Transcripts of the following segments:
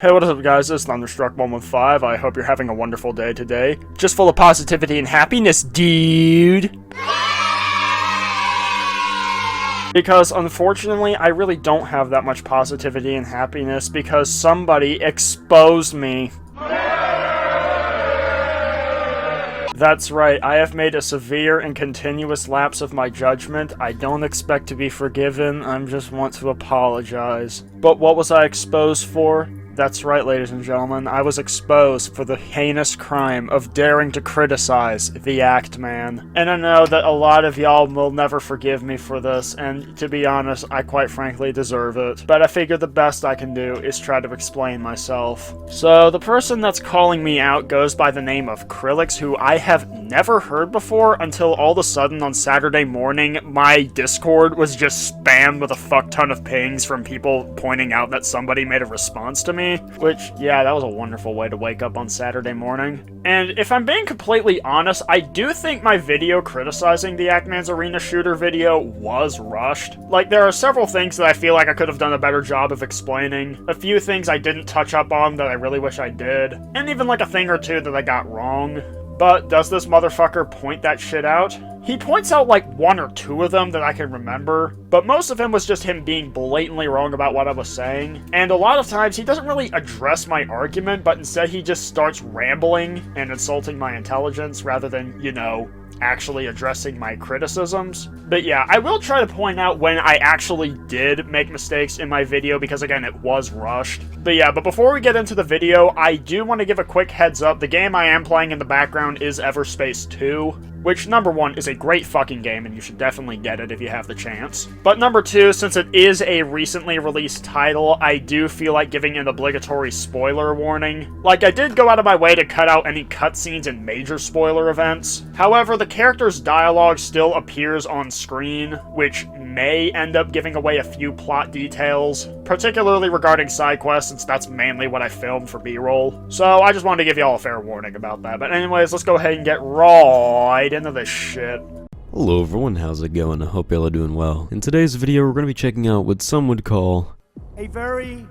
Hey, what is up guys, this is Thunderstruck115, I hope you're having a wonderful day today. Just full of positivity and happiness, dude! Because unfortunately, I really don't have that much positivity and happiness because somebody exposed me. That's right, I have made a severe and continuous lapse of my judgment. I don't expect to be forgiven, I just want to apologize. But what was I exposed for? That's right, ladies and gentlemen, I was exposed for the heinous crime of daring to criticize the Act Man. And I know that a lot of y'all will never forgive me for this, and to be honest, I quite frankly deserve it. But I figure the best I can do is try to explain myself. So, the person that's calling me out goes by the name of Krilix, who I have never heard before until all of a sudden on Saturday morning, my Discord was just spammed with a fuck ton of pings from people pointing out that somebody made a response to me. Which, yeah, that was a wonderful way to wake up on Saturday morning. And if I'm being completely honest, I do think my video criticizing the Act-Man's Arena Shooter video was rushed. Like, there are several things that I feel like I could have done a better job of explaining, a few things I didn't touch up on that I really wish I did, and even like a thing or two that I got wrong. But does this motherfucker point that shit out? He points out like one or two of them that I can remember, but most of them was just him being blatantly wrong about what I was saying. And a lot of times he doesn't really address my argument, but instead he just starts rambling and insulting my intelligence rather than, you know, actually addressing my criticisms. But yeah, I will try to point out when I actually did make mistakes in my video because again, it was rushed. But yeah, but before we get into the video, I do want to give a quick heads up. The game I am playing in the background is Everspace 2. Which, number one, is a great fucking game, and you should definitely get it if you have the chance. But number two, since it is a recently released title, I do feel like giving an obligatory spoiler warning. Like, I did go out of my way to cut out any cutscenes and major spoiler events. However, the character's dialogue still appears on screen, which may end up giving away a few plot details, particularly regarding side quests, since that's mainly what I filmed for B-roll. So I just wanted to give y'all a fair warning about that. But anyways, let's go ahead and get right into this shit. Hello everyone, how's it going? I hope y'all are doing well. In today's video, we're going to be checking out what some would call a very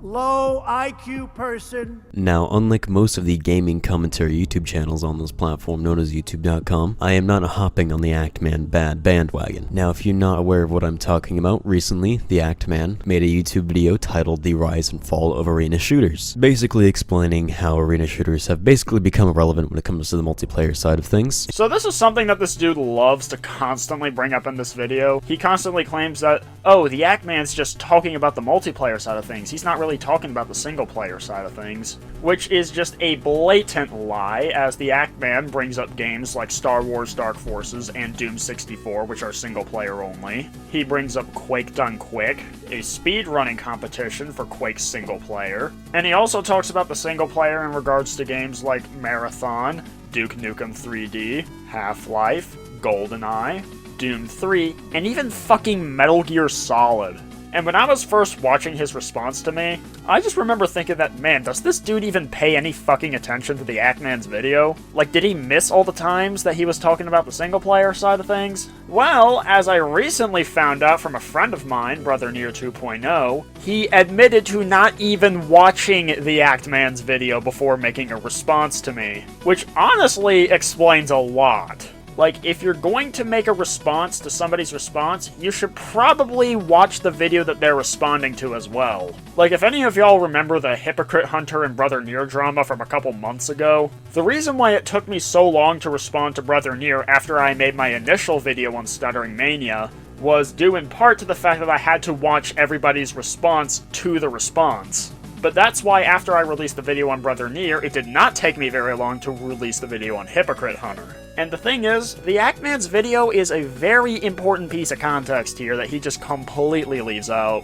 low IQ person. Now, unlike most of the gaming commentary YouTube channels on this platform known as YouTube.com, I am not hopping on the Act-Man bad bandwagon. Now, if you're not aware of what I'm talking about, recently, the Act-Man made a YouTube video titled The Rise and Fall of Arena Shooters, basically explaining how arena shooters have basically become irrelevant when it comes to the multiplayer side of things. So this is something that this dude loves to constantly bring up in this video. He constantly claims that, oh, the Act-Man's just talking about the multiplayer side of things. He's not really talking about the single player side of things, which is just a blatant lie, as the Act-Man brings up games like Star Wars Dark Forces and Doom 64, which are single player only. He brings up Quake Done Quick, a speedrunning competition for Quake single player, and he also talks about the single player in regards to games like Marathon, Duke Nukem 3D, Half-Life, GoldenEye, Doom 3, and even fucking Metal Gear Solid. And when I was first watching his response to me, I just remember thinking that, man, does this dude even pay any fucking attention to the Act-Man's video? Like, did he miss all the times that he was talking about the single-player side of things? Well, as I recently found out from a friend of mine, Brother Near 2.0, he admitted to not even watching the Act-Man's video before making a response to me, which honestly explains a lot. Like, if you're going to make a response to somebody's response, you should probably watch the video that they're responding to as well. Like, if any of y'all remember the Hypocrite Hunter and Brother Near drama from a couple months ago, the reason why it took me so long to respond to Brother Near after I made my initial video on Stuttering Mania was due in part to the fact that I had to watch everybody's response to the response. But that's why after I released the video on Brother Near, it did not take me very long to release the video on Hypocrite Hunter. And the thing is, the Act-Man's video is a very important piece of context here that he just completely leaves out.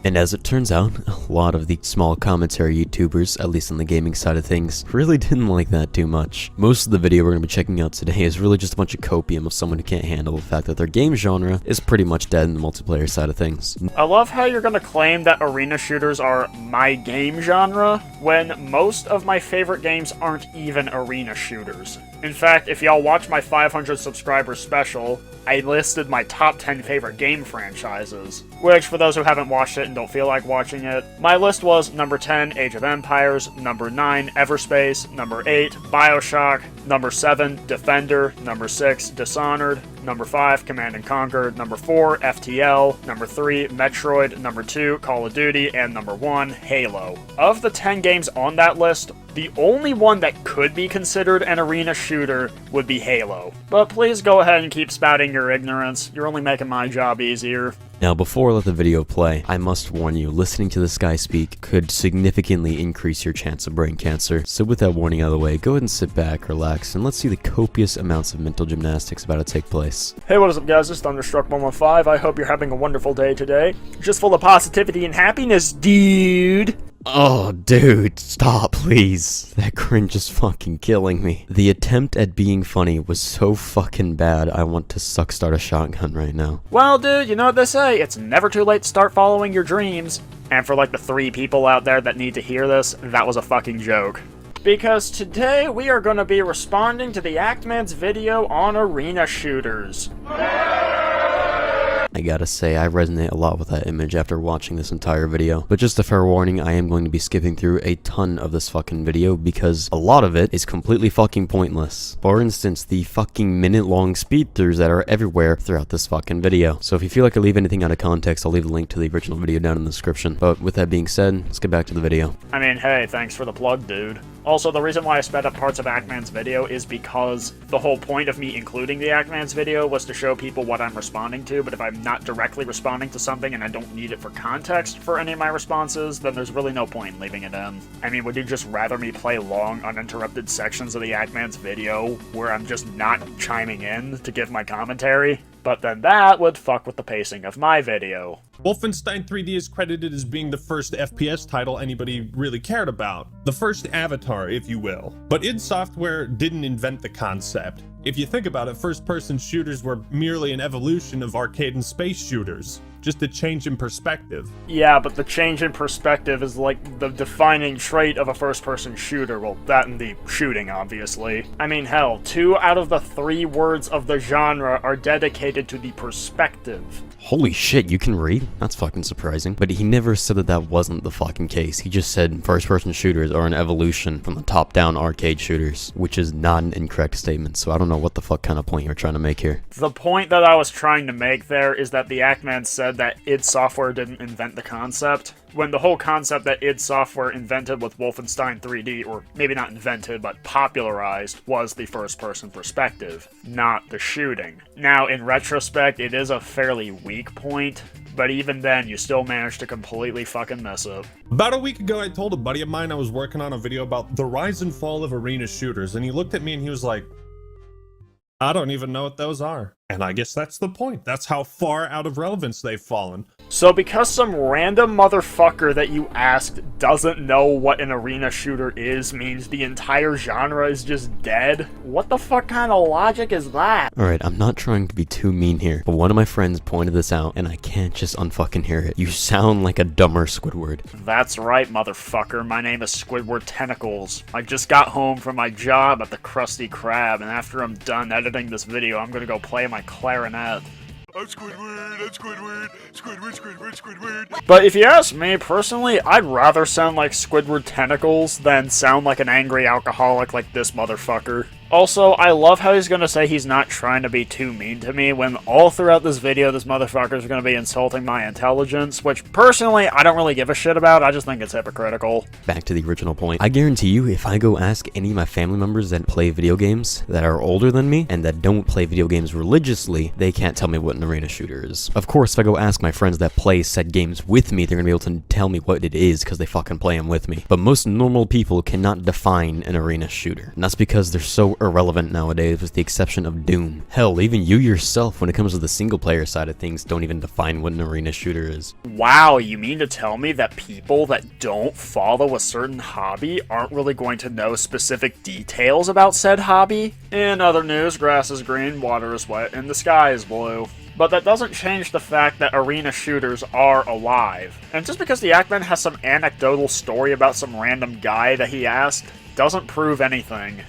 And as it turns out, a lot of the small commentary YouTubers, at least on the gaming side of things, really didn't like that too much. Most of the video we're going to be checking out today is really just a bunch of copium of someone who can't handle the fact that their game genre is pretty much dead in the multiplayer side of things. I love how you're going to claim that arena shooters are my game genre, when most of my favorite games aren't even arena shooters. In fact, if y'all watch my 500 subscribers special, I listed my top 10 favorite game franchises, which, for those who haven't watched it and don't feel like watching it, my list was number 10, Age of Empires, number 9, Everspace, number 8, Bioshock, number 7, Defender, number 6, Dishonored, number 5, Command & Conquer, number 4, FTL, number 3, Metroid, number 2, Call of Duty, and number 1, Halo. Of the 10 games on that list, the only one that could be considered an arena shooter would be Halo. But please go ahead and keep spouting your ignorance, you're only making my job easier. Now, before I let the video play, I must warn you, listening to this guy speak could significantly increase your chance of brain cancer. So with that warning out of the way, go ahead and sit back, relax, and let's see the copious amounts of mental gymnastics about to take place. Hey, what is up guys, it's Thunderstruck115, I hope you're having a wonderful day today. Just full of positivity and happiness, dude! Oh, dude, stop, please. That cringe is fucking killing me. The attempt at being funny was so fucking bad, I want to start a shotgun right now. Well, dude, you know what they say, it's never too late to start following your dreams. And for like the 3 people out there that need to hear this, that was a fucking joke. Because today we are going to be responding to the Actman's video on arena shooters. I gotta say, I resonate a lot with that image after watching this entire video. But just a fair warning, I am going to be skipping through a ton of this fucking video because a lot of it is completely fucking pointless. For instance, the fucking minute-long speed-throughs that are everywhere throughout this fucking video. So if you feel like I leave anything out of context, I'll leave a link to the original video down in the description. But with that being said, let's get back to the video. I mean, hey, thanks for the plug, dude. Also, the reason why I sped up parts of Actman's video is because the whole point of me including the Actman's video was to show people what I'm responding to, but if I'm not directly responding to something and I don't need it for context for any of my responses, then there's really no point in leaving it in. I mean, would you just rather me play long, uninterrupted sections of the Actman's video where I'm just not chiming in to give my commentary? But then that would fuck with the pacing of my video. Wolfenstein 3D is credited as being the first FPS title anybody really cared about. The first Avatar, if you will. But id Software didn't invent the concept. If you think about it, first-person shooters were merely an evolution of arcade and space shooters. Just a change in perspective. Yeah, but the change in perspective is like the defining trait of a first-person shooter. Well, that and the shooting, obviously. I mean, hell, 2 out of the 3 words of the genre are dedicated to the perspective. Holy shit, you can read? That's fucking surprising. But he never said that that wasn't the fucking case. He just said first-person shooters are an evolution from the top-down arcade shooters, which is not an incorrect statement, so I don't know what the fuck kind of point you're trying to make here. The point that I was trying to make there is that the Actman said that id Software didn't invent the concept, when the whole concept that id Software invented with Wolfenstein 3D, or maybe not invented, but popularized, was the first-person perspective, not the shooting. Now, in retrospect, it is a fairly weak point, but even then, you still managed to completely fucking miss it. About a week ago, I told a buddy of mine I was working on a video about the rise and fall of arena shooters, and he looked at me and he was like, I don't even know what those are. And I guess that's the point. That's how far out of relevance they've fallen. So because some random motherfucker that you asked doesn't know what an arena shooter is means the entire genre is just dead? What the fuck kind of logic is that? Alright, I'm not trying to be too mean here, but one of my friends pointed this out, and I can't just unfucking hear it. You sound like a dumber Squidward. That's right, motherfucker. My name is Squidward Tentacles. I just got home from my job at the Krusty Krab, and after I'm done editing this video, I'm gonna go play my clarinet. I'm Squidward, I'm Squidward, Squidward, Squidward, Squidward. But if you ask me, personally, I'd rather sound like Squidward Tentacles than sound like an angry alcoholic like this motherfucker. Also, I love how he's gonna say he's not trying to be too mean to me when all throughout this video this motherfucker's gonna be insulting my intelligence, which personally I don't really give a shit about, I just think it's hypocritical. Back to the original point. I guarantee you, if I go ask any of my family members that play video games that are older than me and that don't play video games religiously, they can't tell me what an arena shooter is. Of course, if I go ask my friends that play said games with me, they're gonna be able to tell me what it is because they fucking play them with me. But most normal people cannot define an arena shooter. And that's because they're so irrelevant nowadays, with the exception of Doom. Hell, even you yourself, when it comes to the single player side of things, don't even define what an arena shooter is. Wow, you mean to tell me that people that don't follow a certain hobby aren't really going to know specific details about said hobby? In other news, grass is green, water is wet, and the sky is blue. But that doesn't change the fact that arena shooters are alive. And just because the Actman has some anecdotal story about some random guy that he asked, doesn't prove anything.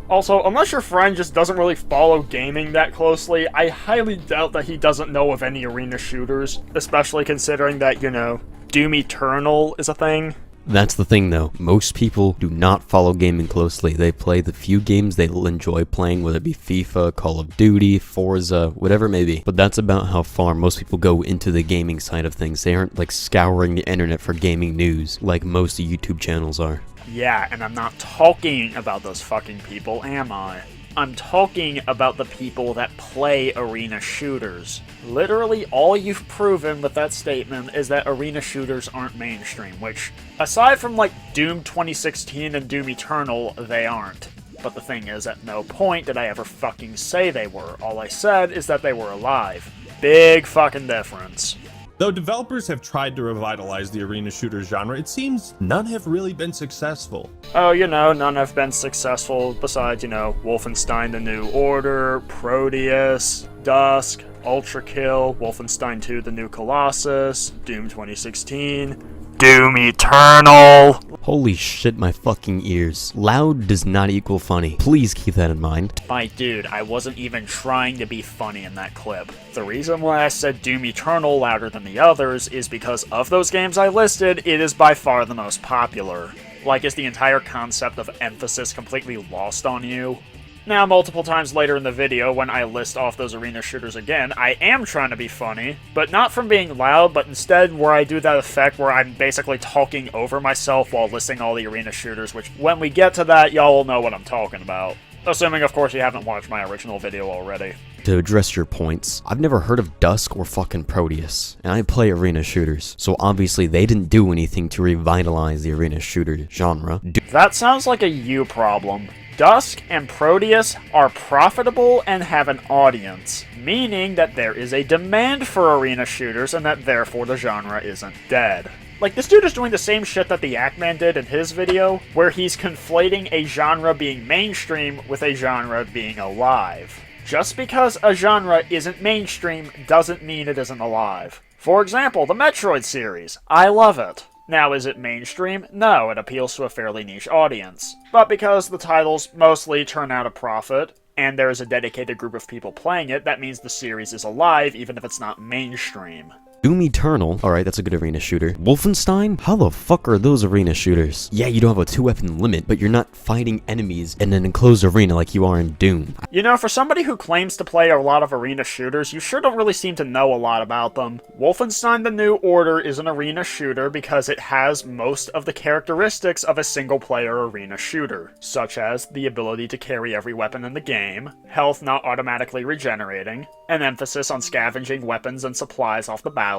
Also, unless your friend just doesn't really follow gaming that closely, I highly doubt that he doesn't know of any arena shooters, especially considering that, you know, Doom Eternal is a thing. That's the thing though, most people do not follow gaming closely. They play the few games they'll enjoy playing, whether it be FIFA, Call of Duty, Forza, whatever it may be. But that's about how far most people go into the gaming side of things. They aren't like scouring the internet for gaming news like most YouTube channels are. Yeah, and I'm not talking about those fucking people, am I? I'm talking about the people that play arena shooters. Literally all you've proven with that statement is that arena shooters aren't mainstream, which, aside from like Doom 2016 and Doom Eternal, they aren't. But the thing is, at no point did I ever fucking say they were. All I said is that they were alive. Big fucking difference. Though developers have tried to revitalize the arena shooter genre, it seems none have really been successful. Oh, you know, none have been successful besides, you know, Wolfenstein The New Order, Proteus, Dusk, Ultra Kill, Wolfenstein 2 The New Colossus, Doom 2016, Doom Eternal. Holy shit, my fucking ears. Loud does not equal funny. Please keep that in mind. My dude, I wasn't even trying to be funny in that clip. The reason why I said Doom Eternal louder than the others is because of those games I listed, it is by far the most popular. Like, is the entire concept of emphasis completely lost on you? Now, multiple times later in the video, when I list off those arena shooters again, I am trying to be funny, but not from being loud, but instead where I do that effect where I'm basically talking over myself while listing all the arena shooters, which, when we get to that, y'all will know what I'm talking about. Assuming, of course, you haven't watched my original video already. To address your points, I've never heard of Dusk or fucking Proteus, and I play arena shooters, so obviously they didn't do anything to revitalize the arena shooter genre. That sounds like a you problem. Dusk and Proteus are profitable and have an audience, meaning that there is a demand for arena shooters and that therefore the genre isn't dead. Like, this dude is doing the same shit that the Act-Man did in his video, where he's conflating a genre being mainstream with a genre being alive. Just because a genre isn't mainstream doesn't mean it isn't alive. For example, the Metroid series. I love it. Now, is it mainstream? No, it appeals to a fairly niche audience. But because the titles mostly turn out a profit, and there is a dedicated group of people playing it, that means the series is alive even if it's not mainstream. Doom Eternal, alright, that's a good arena shooter. Wolfenstein? How the fuck are those arena shooters? Yeah, you don't have a 2-weapon limit, but you're not fighting enemies in an enclosed arena like you are in Doom. You know, for somebody who claims to play a lot of arena shooters, you sure don't really seem to know a lot about them. Wolfenstein The New Order is an arena shooter because it has most of the characteristics of a single-player arena shooter, such as the ability to carry every weapon in the game, health not automatically regenerating, an emphasis on scavenging weapons and supplies off the battlefield.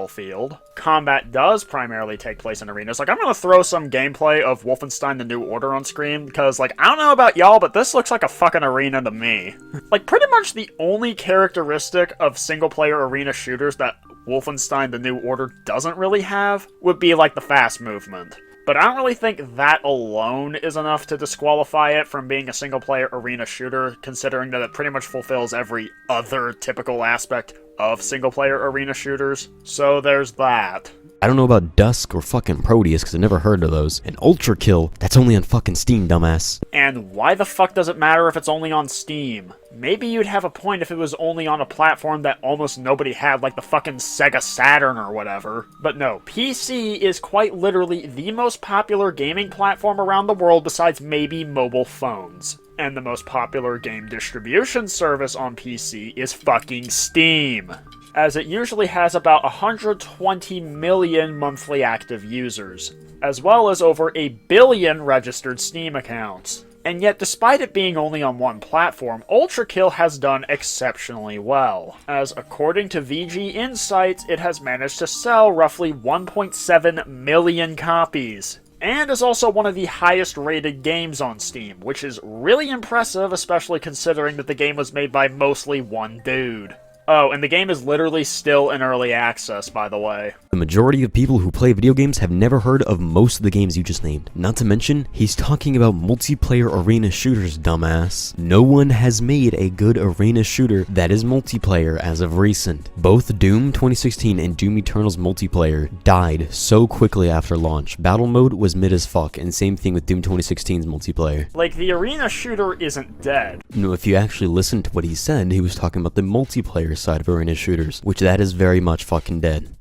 Combat does primarily take place in arenas. Like, I'm gonna throw some gameplay of Wolfenstein The New Order on screen, because, like, I don't know about y'all, but this looks like a fucking arena to me. Like, pretty much the only characteristic of single-player arena shooters that Wolfenstein The New Order doesn't really have would be, like, the fast movement. But I don't really think that alone is enough to disqualify it from being a single-player arena shooter, considering that it pretty much fulfills every other typical aspect of single-player arena shooters. So there's that. I don't know about Dusk or fucking Proteus, because I never heard of those. And Ultra Kill, that's only on fucking Steam, dumbass. And why the fuck does it matter if it's only on Steam? Maybe you'd have a point if it was only on a platform that almost nobody had, like the fucking Sega Saturn or whatever. But no, PC is quite literally the most popular gaming platform around the world besides maybe mobile phones. And the most popular game distribution service on PC is fucking Steam, as it usually has about 120 million monthly active users, as well as over 1 billion registered Steam accounts. And yet, despite it being only on one platform, Ultra Kill has done exceptionally well, as according to VG Insights, it has managed to sell roughly 1.7 million copies, and is also one of the highest rated games on Steam, which is really impressive, especially considering that the game was made by mostly one dude. Oh, and the game is literally still in early access, by the way. The majority of people who play video games have never heard of most of the games you just named. Not to mention, he's talking about multiplayer arena shooters, dumbass. No one has made a good arena shooter that is multiplayer as of recent. Both Doom 2016 and Doom Eternal's multiplayer died so quickly after launch. Battle mode was mid as fuck, and same thing with Doom 2016's multiplayer. Like, the arena shooter isn't dead. No, if you actually listen to what he said, he was talking about the multiplayer side of arena shooters, which that is very much fucking dead.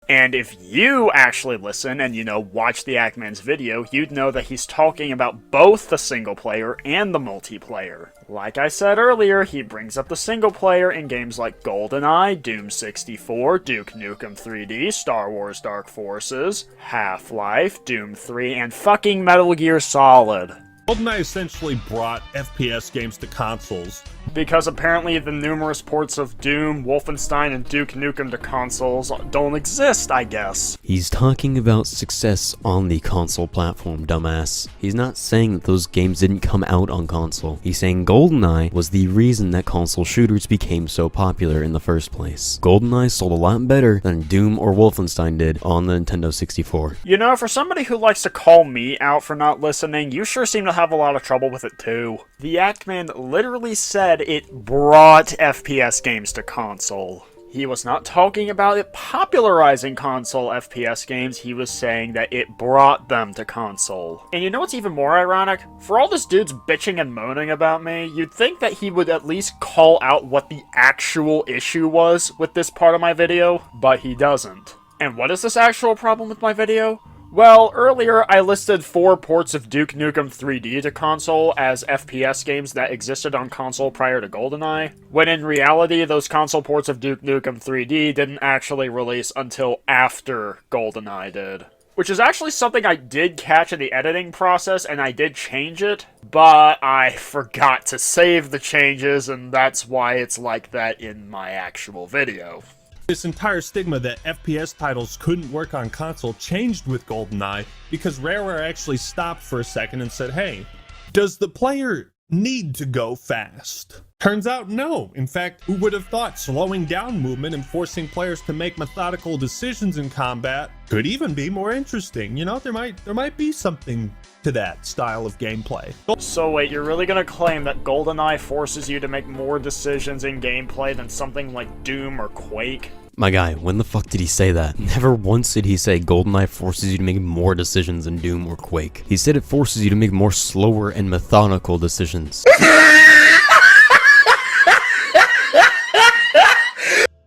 And if you actually listen and, watch the Ackman's video, you'd know that he's talking about both the single player and the multiplayer. Like I said earlier, he brings up the single player in games like GoldenEye, Doom 64, Duke Nukem 3D, Star Wars Dark Forces, Half-Life, Doom 3, and fucking Metal Gear Solid. GoldenEye essentially brought FPS games to consoles. Because apparently the numerous ports of Doom, Wolfenstein, and Duke Nukem to consoles don't exist, I guess. He's talking about success on the console platform, dumbass. He's not saying that those games didn't come out on console. He's saying GoldenEye was the reason that console shooters became so popular in the first place. GoldenEye sold a lot better than Doom or Wolfenstein did on the Nintendo 64. For somebody who likes to call me out for not listening, you sure seem to have a lot of trouble with it too. The Ackman literally said it brought FPS games to console. He was not talking about it popularizing console FPS games, he was saying that it brought them to console. And you know what's even more ironic? For all this dude's bitching and moaning about me, you'd think that he would at least call out what the actual issue was with this part of my video, but he doesn't. And what is this actual problem with my video? Well, earlier I listed 4 ports of Duke Nukem 3D to console as FPS games that existed on console prior to GoldenEye, when in reality those console ports of Duke Nukem 3D didn't actually release until after GoldenEye did. Which is actually something I did catch in the editing process, and I did change it, but I forgot to save the changes, and that's why it's like that in my actual video. This entire stigma that FPS titles couldn't work on console changed with GoldenEye because Rareware actually stopped for a second and said, hey, does the player need to go fast? Turns out no. In fact, who would have thought slowing down movement and forcing players to make methodical decisions in combat could even be more interesting? There might be something to that style of gameplay. So wait, you're really gonna claim that GoldenEye forces you to make more decisions in gameplay than something like Doom or Quake? My guy, when the fuck did he say that? Never once did he say GoldenEye forces you to make more decisions than Doom or Quake. He said it forces you to make more slower and methodical decisions.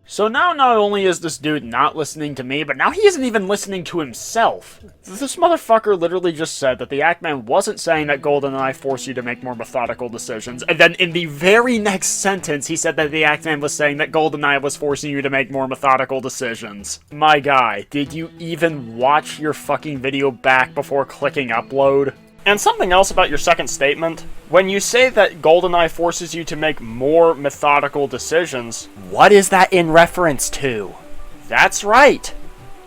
So now not only is this dude not listening to me, but now he isn't even listening to himself. This motherfucker literally just said that the Ackman wasn't saying that GoldenEye forced you to make more methodical decisions, and then in the very next sentence he said that the Ackman was saying that GoldenEye was forcing you to make more methodical decisions. My guy, did you even watch your fucking video back before clicking upload? And something else about your second statement. When you say that GoldenEye forces you to make more methodical decisions, what is that in reference to? That's right!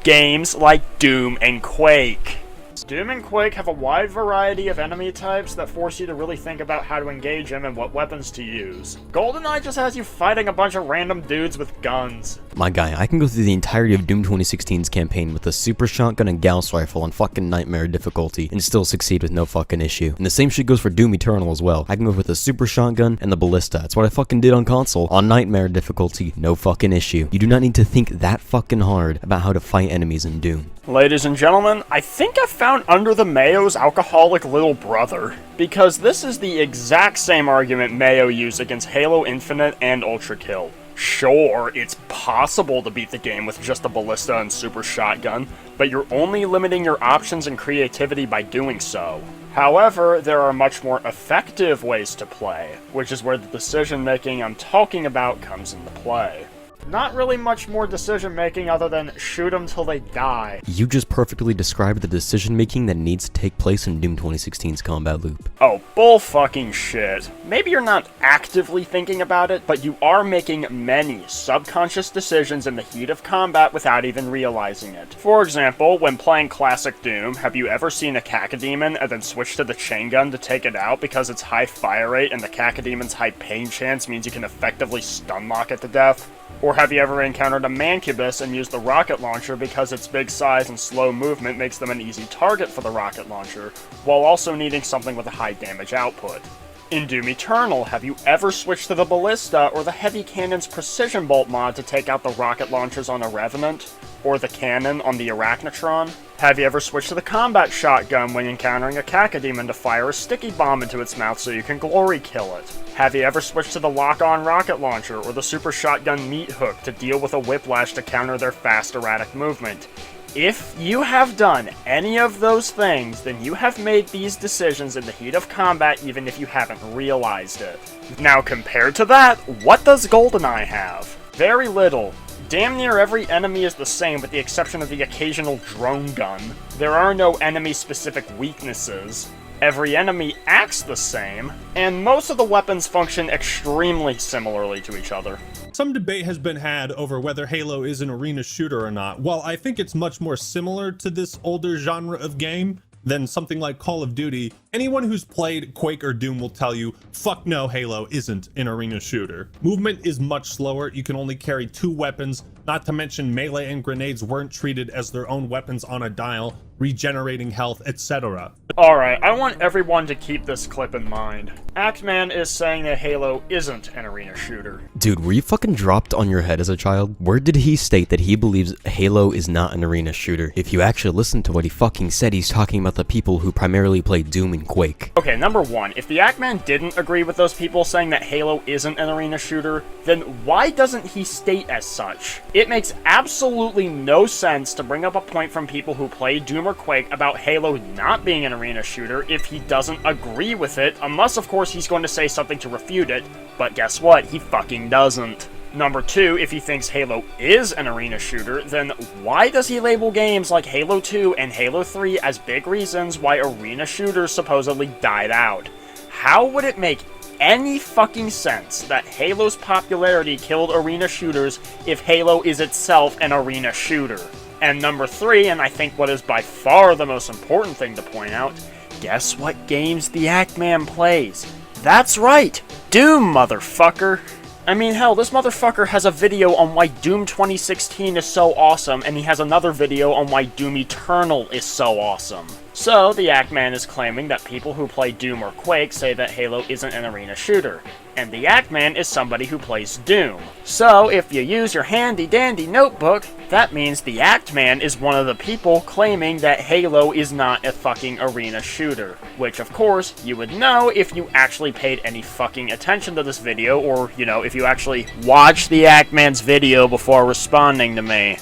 Games like Doom and Quake. Doom and Quake have a wide variety of enemy types that force you to really think about how to engage them and what weapons to use. GoldenEye just has you fighting a bunch of random dudes with guns. My guy, I can go through the entirety of Doom 2016's campaign with a super shotgun and Gauss rifle on fucking nightmare difficulty and still succeed with no fucking issue. And the same shit goes for Doom Eternal as well. I can go with a super shotgun and the ballista. That's what I fucking did on console on nightmare difficulty, no fucking issue. You do not need to think that fucking hard about how to fight enemies in Doom. Ladies and gentlemen, I think I found Under the Mayo's alcoholic little brother. Because this is the exact same argument Mayo used against Halo Infinite and Ultra Kill. Sure, it's possible to beat the game with just a ballista and super shotgun, but you're only limiting your options and creativity by doing so. However, there are much more effective ways to play, which is where the decision making I'm talking about comes into play. Not really much more decision making other than shoot them till they die. You just perfectly described the decision making that needs to take place in Doom 2016's combat loop. Oh, bull fucking shit. Maybe you're not actively thinking about it, but you are making many subconscious decisions in the heat of combat without even realizing it. For example, when playing classic Doom, have you ever seen a Cacodemon and then switch to the chain gun to take it out because its high fire rate and the Cacodemon's high pain chance means you can effectively stun lock it to death? Or have you ever encountered a Mancubus and used the rocket launcher because its big size and slow movement makes them an easy target for the rocket launcher, while also needing something with a high damage output? In Doom Eternal, have you ever switched to the Ballista or the Heavy Cannon's Precision Bolt mod to take out the rocket launchers on a Revenant? Or the cannon on the Arachnotron? Have you ever switched to the Combat Shotgun when encountering a Cacodemon to fire a sticky bomb into its mouth so you can glory kill it? Have you ever switched to the Lock-On Rocket Launcher or the Super Shotgun Meat Hook to deal with a Whiplash to counter their fast erratic movement? If you have done any of those things, then you have made these decisions in the heat of combat even if you haven't realized it. Now compared to that, what does GoldenEye have? Very little. Damn near every enemy is the same with the exception of the occasional drone gun. There are no enemy-specific weaknesses. Every enemy acts the same, and most of the weapons function extremely similarly to each other. Some debate has been had over whether Halo is an arena shooter or not. While I think it's much more similar to this older genre of game than something like Call of Duty, anyone who's played Quake or Doom will tell you, fuck no, Halo isn't an arena shooter. Movement is much slower, you can only carry 2 weapons, not to mention melee and grenades weren't treated as their own weapons on a dial, regenerating health, etc. Alright, I want everyone to keep this clip in mind. Actman is saying that Halo isn't an arena shooter. Dude, were you fucking dropped on your head as a child? Where did he state that he believes Halo is not an arena shooter? If you actually listen to what he fucking said, he's talking about the people who primarily play Doom and Quake. Okay, number one, if the Actman didn't agree with those people saying that Halo isn't an arena shooter, then why doesn't he state as such? It makes absolutely no sense to bring up a point from people who play Doom or Quake about Halo not being an arena shooter if he doesn't agree with it, unless of course he's going to say something to refute it, but guess what, he fucking doesn't. Number two, if he thinks Halo is an arena shooter, then why does he label games like Halo 2 and Halo 3 as big reasons why arena shooters supposedly died out? How would it make any fucking sense that Halo's popularity killed arena shooters if Halo is itself an arena shooter? And number three, and I think what is by far the most important thing to point out, guess what games the Actman plays? That's right, Doom, motherfucker! I mean, hell, this motherfucker has a video on why Doom 2016 is so awesome, and he has another video on why Doom Eternal is so awesome. So, the Actman is claiming that people who play Doom or Quake say that Halo isn't an arena shooter, and the Actman is somebody who plays Doom. So, if you use your handy-dandy notebook, that means the Actman is one of the people claiming that Halo is not a fucking arena shooter. Which, of course, you would know if you actually paid any fucking attention to this video, or, you know, if you actually watched the Actman's video before responding to me.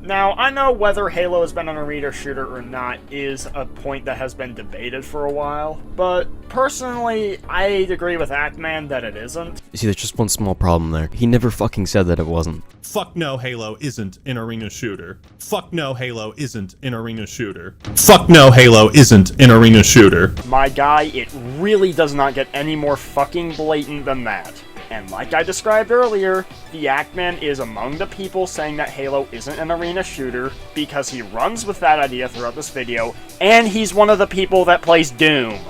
Now, I know whether Halo has been an arena shooter or not is a point that has been debated for a while, but personally, I agree with Actman that it isn't. See, there's just one small problem there. He never fucking said that it wasn't. Fuck no, Halo isn't an arena shooter. Fuck no, Halo isn't an arena shooter. Fuck no, Halo isn't an arena shooter. My guy, it really does not get any more fucking blatant than that. And like I described earlier, the Actman is among the people saying that Halo isn't an arena shooter because he runs with that idea throughout this video, and he's one of the people that plays Doom.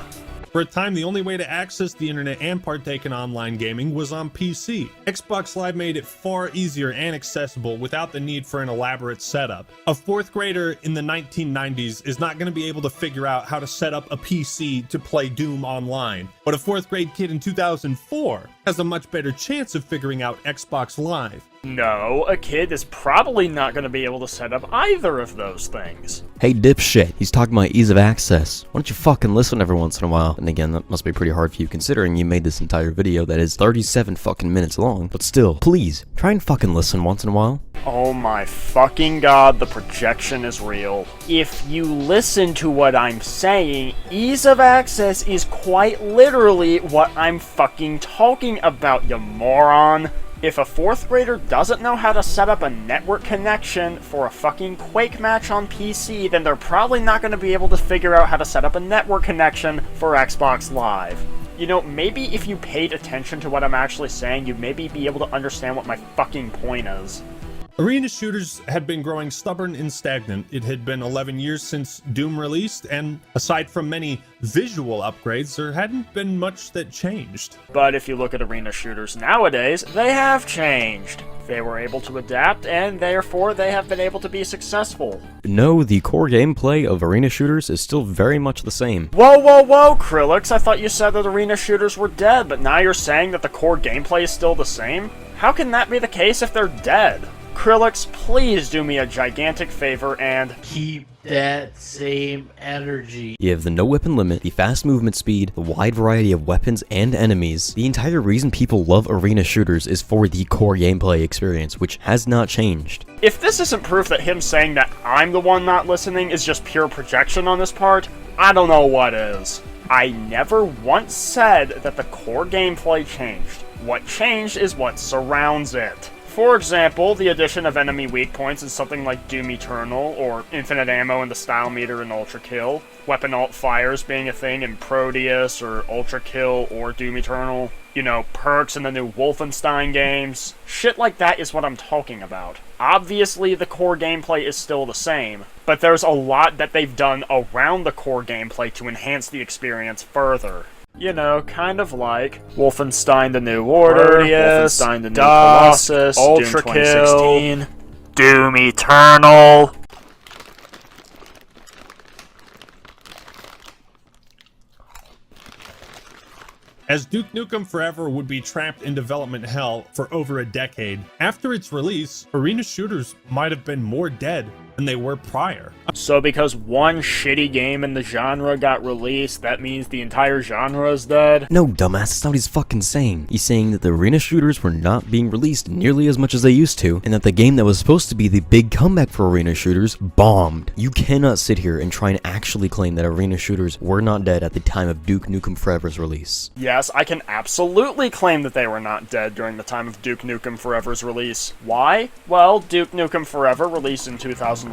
For a time, the only way to access the internet and partake in online gaming was on PC. Xbox Live made it far easier and accessible without the need for an elaborate setup. A 4th grader in the 1990s is not going to be able to figure out how to set up a PC to play Doom online, but a 4th grade kid in 2004 has a much better chance of figuring out Xbox Live. No, a kid is probably not going to be able to set up either of those things. Hey dipshit, he's talking about ease of access. Why don't you fucking listen every once in a while? And again, that must be pretty hard for you considering you made this entire video that is 37 fucking minutes long. But still, please, try and fucking listen once in a while. Oh my fucking god, the projection is real. If you listen to what I'm saying, ease of access is quite literally what I'm fucking talking about, you moron. If a 4th grader doesn't know how to set up a network connection for a fucking Quake match on PC, then they're probably not going to be able to figure out how to set up a network connection for Xbox Live. You know, maybe if you paid attention to what I'm actually saying, you'd maybe be able to understand what my fucking point is. Arena shooters had been growing stubborn and stagnant. It had been 11 years since Doom released, and aside from many visual upgrades, there hadn't been much that changed. But if you look at arena shooters nowadays, they have changed. They were able to adapt, and therefore they have been able to be successful. No, the core gameplay of arena shooters is still very much the same. Whoa, whoa, whoa, Krilix, I thought you said that arena shooters were dead, but now you're saying that the core gameplay is still the same? How can that be the case if they're dead? Krilix, please do me a gigantic favor and keep that same energy. You have the no weapon limit, the fast movement speed, the wide variety of weapons and enemies. The entire reason people love arena shooters is for the core gameplay experience, which has not changed. If this isn't proof that him saying that I'm the one not listening is just pure projection on his part, I don't know what is. I never once said that the core gameplay changed. What changed is what surrounds it. For example, the addition of enemy weak points in something like Doom Eternal, or infinite ammo in the style meter in Ultra Kill, weapon alt fires being a thing in Proteus or Ultra Kill or Doom Eternal, you know, perks in the new Wolfenstein games. Shit like that is what I'm talking about. Obviously, the core gameplay is still the same, but there's a lot that they've done around the core gameplay to enhance the experience further. You know, kind of like Wolfenstein the New Order, Wolfenstein the New Colossus, Ultra Kill, Doom Eternal. As Duke Nukem Forever would be trapped in development hell for over a decade, after its release, arena shooters might have been more dead than they were prior. So because one shitty game in the genre got released, that means the entire genre is dead? No, dumbass, that's not what he's fucking saying. He's saying that the arena shooters were not being released nearly as much as they used to, and that the game that was supposed to be the big comeback for arena shooters bombed. You cannot sit here and try and actually claim that arena shooters were not dead at the time of Duke Nukem Forever's release. Yes, I can absolutely claim that they were not dead during the time of Duke Nukem Forever's release. Why? Well, Duke Nukem Forever released in 2011.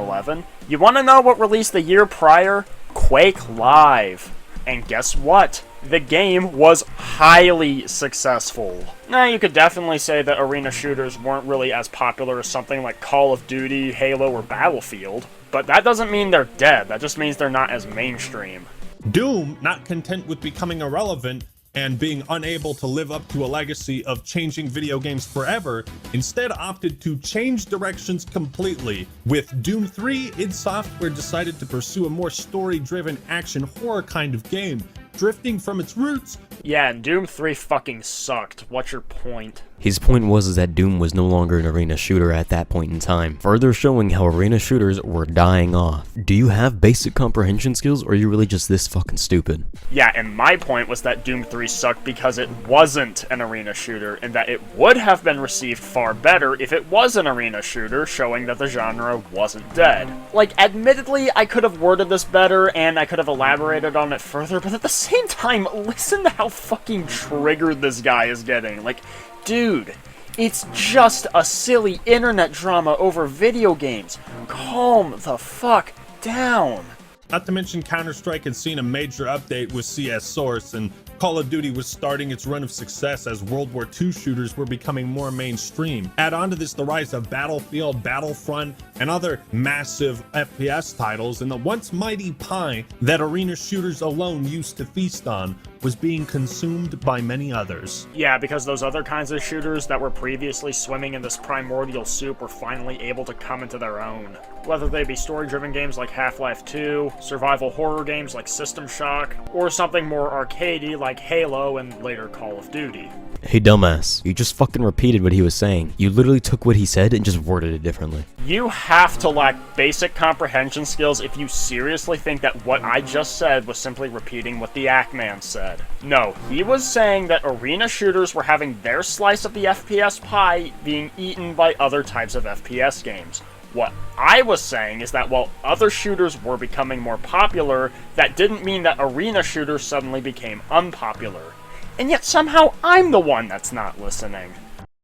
You want to know what released the year prior? Quake Live. And guess what? The game was highly successful. Now, you could definitely say that arena shooters weren't really as popular as something like Call of Duty, Halo, or Battlefield, but that doesn't mean they're dead, that just means they're not as mainstream. Doom, not content with becoming irrelevant and being unable to live up to a legacy of changing video games forever, instead opted to change directions completely. With Doom 3, id Software decided to pursue a more story-driven action horror kind of game, drifting from its roots. Yeah, and Doom 3 fucking sucked. What's your point? His point was that Doom was no longer an arena shooter at that point in time, further showing how arena shooters were dying off. Do you have basic comprehension skills, or are you really just this fucking stupid? Yeah, and my point was that Doom 3 sucked because it wasn't an arena shooter, and that it would have been received far better if it was an arena shooter, showing that the genre wasn't dead. Like, admittedly, I could have worded this better, and I could have elaborated on it further, but at the same time, listen to how fucking triggered this guy is getting. Like, dude, it's just a silly internet drama over video games. Calm the fuck down. Not to mention Counter-Strike had seen a major update with CS Source, and Call of Duty was starting its run of success as World War II shooters were becoming more mainstream. Add on to this the rise of Battlefield, Battlefront, and other massive FPS titles, and the once mighty pie that arena shooters alone used to feast on was being consumed by many others. Yeah, because those other kinds of shooters that were previously swimming in this primordial soup were finally able to come into their own. Whether they be story-driven games like Half-Life 2, survival horror games like System Shock, or something more arcadey like Halo and later Call of Duty. Hey dumbass, you just fucking repeated what he was saying. You literally took what he said and just worded it differently. You have to lack basic comprehension skills if you seriously think that what I just said was simply repeating what the Act-Man said. No, he was saying that arena shooters were having their slice of the FPS pie being eaten by other types of FPS games. What I was saying is that while other shooters were becoming more popular, that didn't mean that arena shooters suddenly became unpopular. And yet somehow I'm the one that's not listening.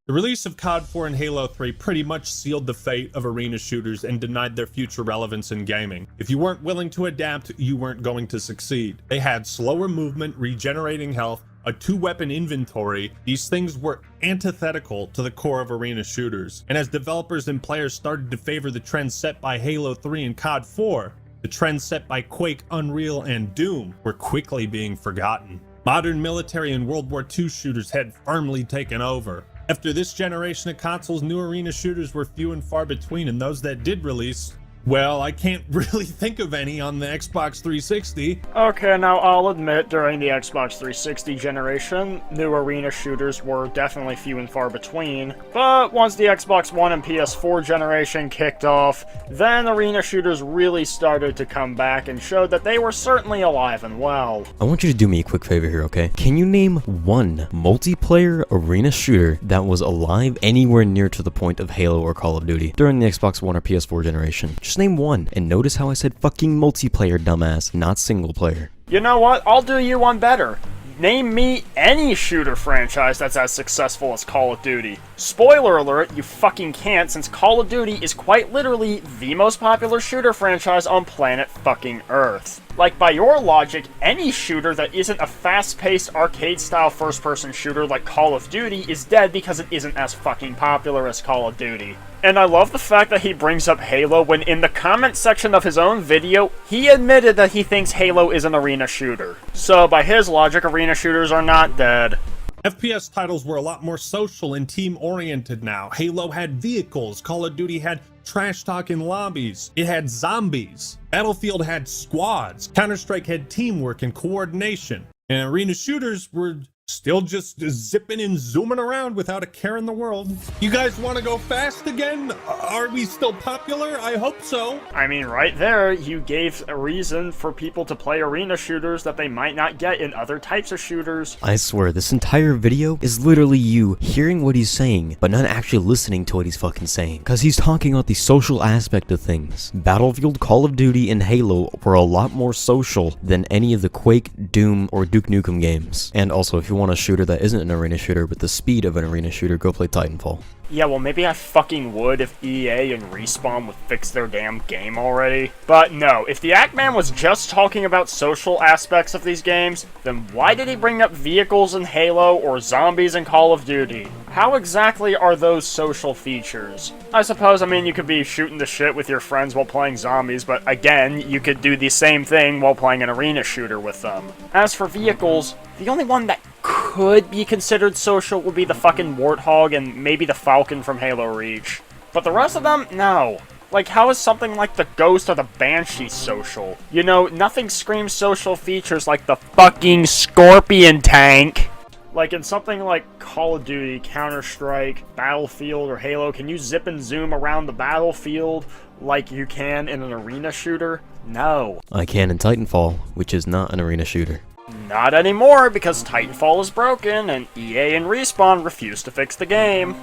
The release of COD 4 and Halo 3 pretty much sealed the fate of arena shooters and denied their future relevance in gaming. If you weren't willing to adapt, you weren't going to succeed. They had slower movement, regenerating health, a 2-weapon inventory, these things were antithetical to the core of arena shooters. And as developers and players started to favor the trends set by Halo 3 and COD 4, the trends set by Quake, Unreal, and Doom were quickly being forgotten. Modern military and World War II shooters had firmly taken over. After this generation of consoles, new arena shooters were few and far between, and those that did release, well, I can't really think of any on the Xbox 360. Okay, now I'll admit, during the Xbox 360 generation, new arena shooters were definitely few and far between, but once the Xbox One and PS4 generation kicked off, then arena shooters really started to come back and showed that they were certainly alive and well. I want you to do me a quick favor here, okay? Can you name one multiplayer arena shooter that was alive anywhere near to the point of Halo or Call of Duty during the Xbox One or PS4 generation? Just name one, and notice how I said fucking multiplayer, dumbass, not single player. You know what? I'll do you one better. Name me any shooter franchise that's as successful as Call of Duty. Spoiler alert, you fucking can't, since Call of Duty is quite literally the most popular shooter franchise on planet fucking Earth. Like, by your logic, any shooter that isn't a fast-paced, arcade-style first-person shooter like Call of Duty is dead because it isn't as fucking popular as Call of Duty. And I love the fact that he brings up Halo when in the comment section of his own video, he admitted that he thinks Halo is an arena shooter. So, by his logic, arena shooters are not dead. FPS titles were a lot more social and team-oriented now. Halo had vehicles, Call of Duty had trash talk in lobbies, it had zombies. Battlefield had squads, Counter-Strike had teamwork and coordination. And arena shooters were still just zipping and zooming around without a care in the world. You guys want to go fast again? Are we still popular? I hope so. I mean, right there, you gave a reason for people to play arena shooters that they might not get in other types of shooters. I swear, this entire video is literally you hearing what he's saying, but not actually listening to what he's fucking saying. Because he's talking about the social aspect of things. Battlefield, Call of Duty, and Halo were a lot more social than any of the Quake, Doom, or Duke Nukem games. And also, if you want a shooter that isn't an arena shooter with the speed of an arena shooter, go play Titanfall. Yeah, well, maybe I fucking would if EA and Respawn would fix their damn game already. But no, if the Act Man was just talking about social aspects of these games, then why did he bring up vehicles in Halo or zombies in Call of Duty? How exactly are those social features? I suppose, I mean, you could be shooting the shit with your friends while playing zombies, but again, you could do the same thing while playing an arena shooter with them. As for vehicles, the only one that could be considered social would be the fucking Warthog and maybe the Falcon from Halo Reach. But the rest of them, no. Like, how is something like the Ghost or the Banshee social? You know, nothing screams social features like the fucking Scorpion tank. Like, in something like Call of Duty, Counter-Strike, Battlefield, or Halo, can you zip and zoom around the battlefield like you can in an arena shooter? No. I can in Titanfall, which is not an arena shooter. Not anymore, because Titanfall is broken, and EA and Respawn refuse to fix the game.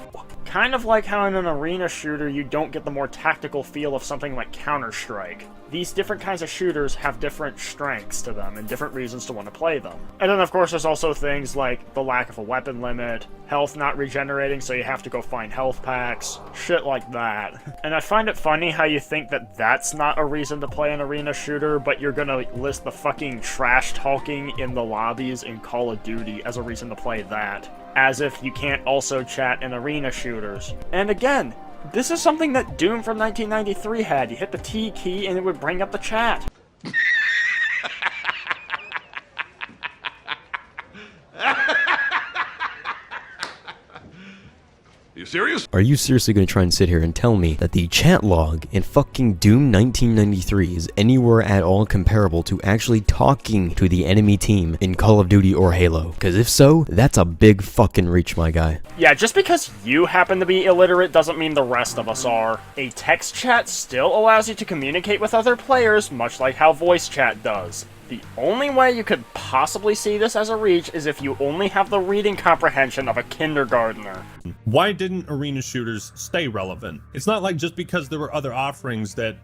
Kind of like how in an arena shooter you don't get the more tactical feel of something like Counter-Strike. These different kinds of shooters have different strengths to them and different reasons to want to play them. And then of course there's also things like the lack of a weapon limit, health not regenerating so you have to go find health packs, shit like that. And I find it funny how you think that that's not a reason to play an arena shooter, but you're gonna list the fucking trash talking in the lobbies in Call of Duty as a reason to play that. As if you can't also chat in arena shooters. And again, this is something that Doom from 1993 had. You hit the T key and it would bring up the chat. You serious? Are you seriously going to try and sit here and tell me that the chat log in fucking Doom 1993 is anywhere at all comparable to actually talking to the enemy team in Call of Duty or Halo? Because if so, that's a big fucking reach, my guy. Yeah, just because you happen to be illiterate doesn't mean the rest of us are. A text chat still allows you to communicate with other players, much like how voice chat does. The only way you could possibly see this as a reach is if you only have the reading comprehension of a kindergartner. Why didn't arena shooters stay relevant? It's not like just because there were other offerings that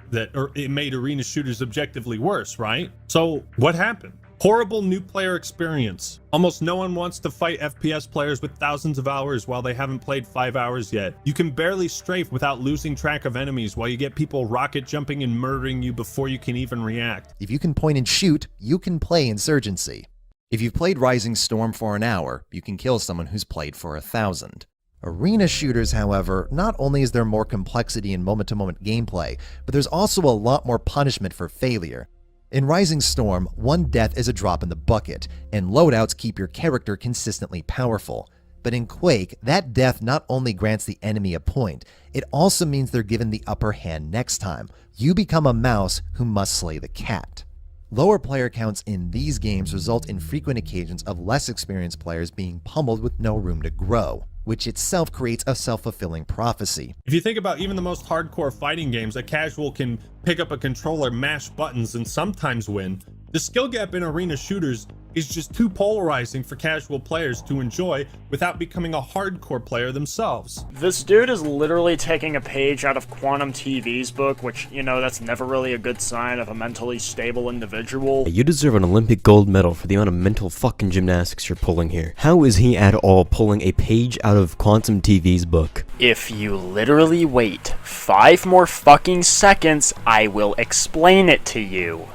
it made arena shooters objectively worse, right? So what happened? Horrible new player experience. Almost no one wants to fight FPS players with thousands of hours while they haven't played 5 hours yet. You can barely strafe without losing track of enemies while you get people rocket jumping and murdering you before you can even react. If you can point and shoot, you can play Insurgency. If you've played Rising Storm for an hour, you can kill someone who's played for 1,000. Arena shooters, however, not only is there more complexity in moment-to-moment gameplay, but there's also a lot more punishment for failure. In Rising Storm, one death is a drop in the bucket, and loadouts keep your character consistently powerful. But in Quake, that death not only grants the enemy a point, it also means they're given the upper hand next time. You become a mouse who must slay the cat. Lower player counts in these games result in frequent occasions of less experienced players being pummeled with no room to grow, which itself creates a self-fulfilling prophecy. If you think about even the most hardcore fighting games, a casual can pick up a controller, mash buttons, and sometimes win. The skill gap in arena shooters is just too polarizing for casual players to enjoy without becoming a hardcore player themselves. This dude is literally taking a page out of Quantum TV's book, which, you know, that's never really a good sign of a mentally stable individual. You deserve an Olympic gold medal for the amount of mental fucking gymnastics you're pulling here. How is he at all pulling a page out of Quantum TV's book? If you literally wait 5 more fucking seconds, I will explain it to you.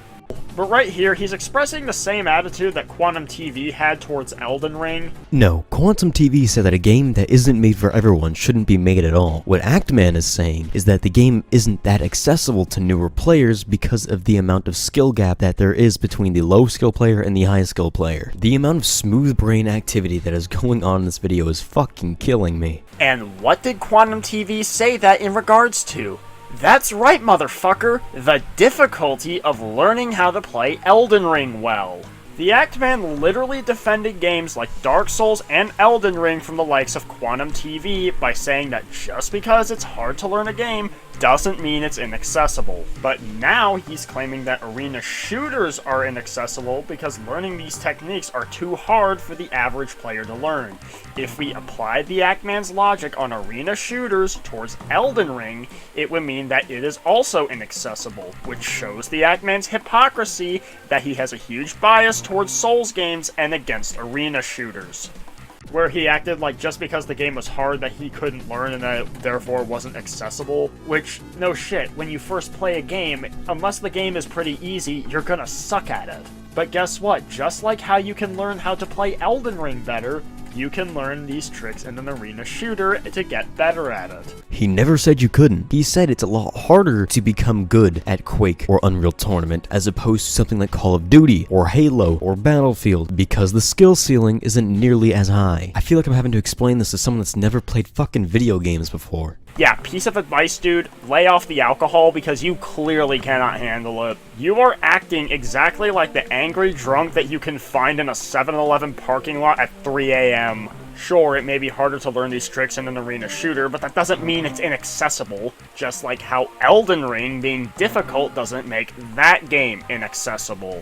But right here, he's expressing the same attitude that Quantum TV had towards Elden Ring. No, Quantum TV said that a game that isn't made for everyone shouldn't be made at all. What Actman is saying is that the game isn't that accessible to newer players because of the amount of skill gap that there is between the low skill player and the high skill player. The amount of smooth brain activity that is going on in this video is fucking killing me. And what did Quantum TV say that in regards to? That's right, motherfucker! The difficulty of learning how to play Elden Ring well. The Actman literally defended games like Dark Souls and Elden Ring from the likes of Quantum TV by saying that just because it's hard to learn a game doesn't mean it's inaccessible. But now he's claiming that arena shooters are inaccessible because learning these techniques are too hard for the average player to learn. If we applied the Actman's logic on arena shooters towards Elden Ring, it would mean that it is also inaccessible, which shows the Actman's hypocrisy that he has a huge bias towards Souls games and against arena shooters. Where he acted like just because the game was hard that he couldn't learn and that it therefore wasn't accessible. Which, no shit, when you first play a game, unless the game is pretty easy, you're gonna suck at it. But guess what? Just like how you can learn how to play Elden Ring better, you can learn these tricks in an arena shooter to get better at it. He never said you couldn't. He said it's a lot harder to become good at Quake or Unreal Tournament as opposed to something like Call of Duty or Halo or Battlefield because the skill ceiling isn't nearly as high. I feel like I'm having to explain this to someone that's never played fucking video games before. Yeah, piece of advice, dude, lay off the alcohol because you clearly cannot handle it. You are acting exactly like the angry drunk that you can find in a 7-Eleven parking lot at 3 a.m. Sure, it may be harder to learn these tricks in an arena shooter, but that doesn't mean it's inaccessible. Just like how Elden Ring being difficult doesn't make that game inaccessible.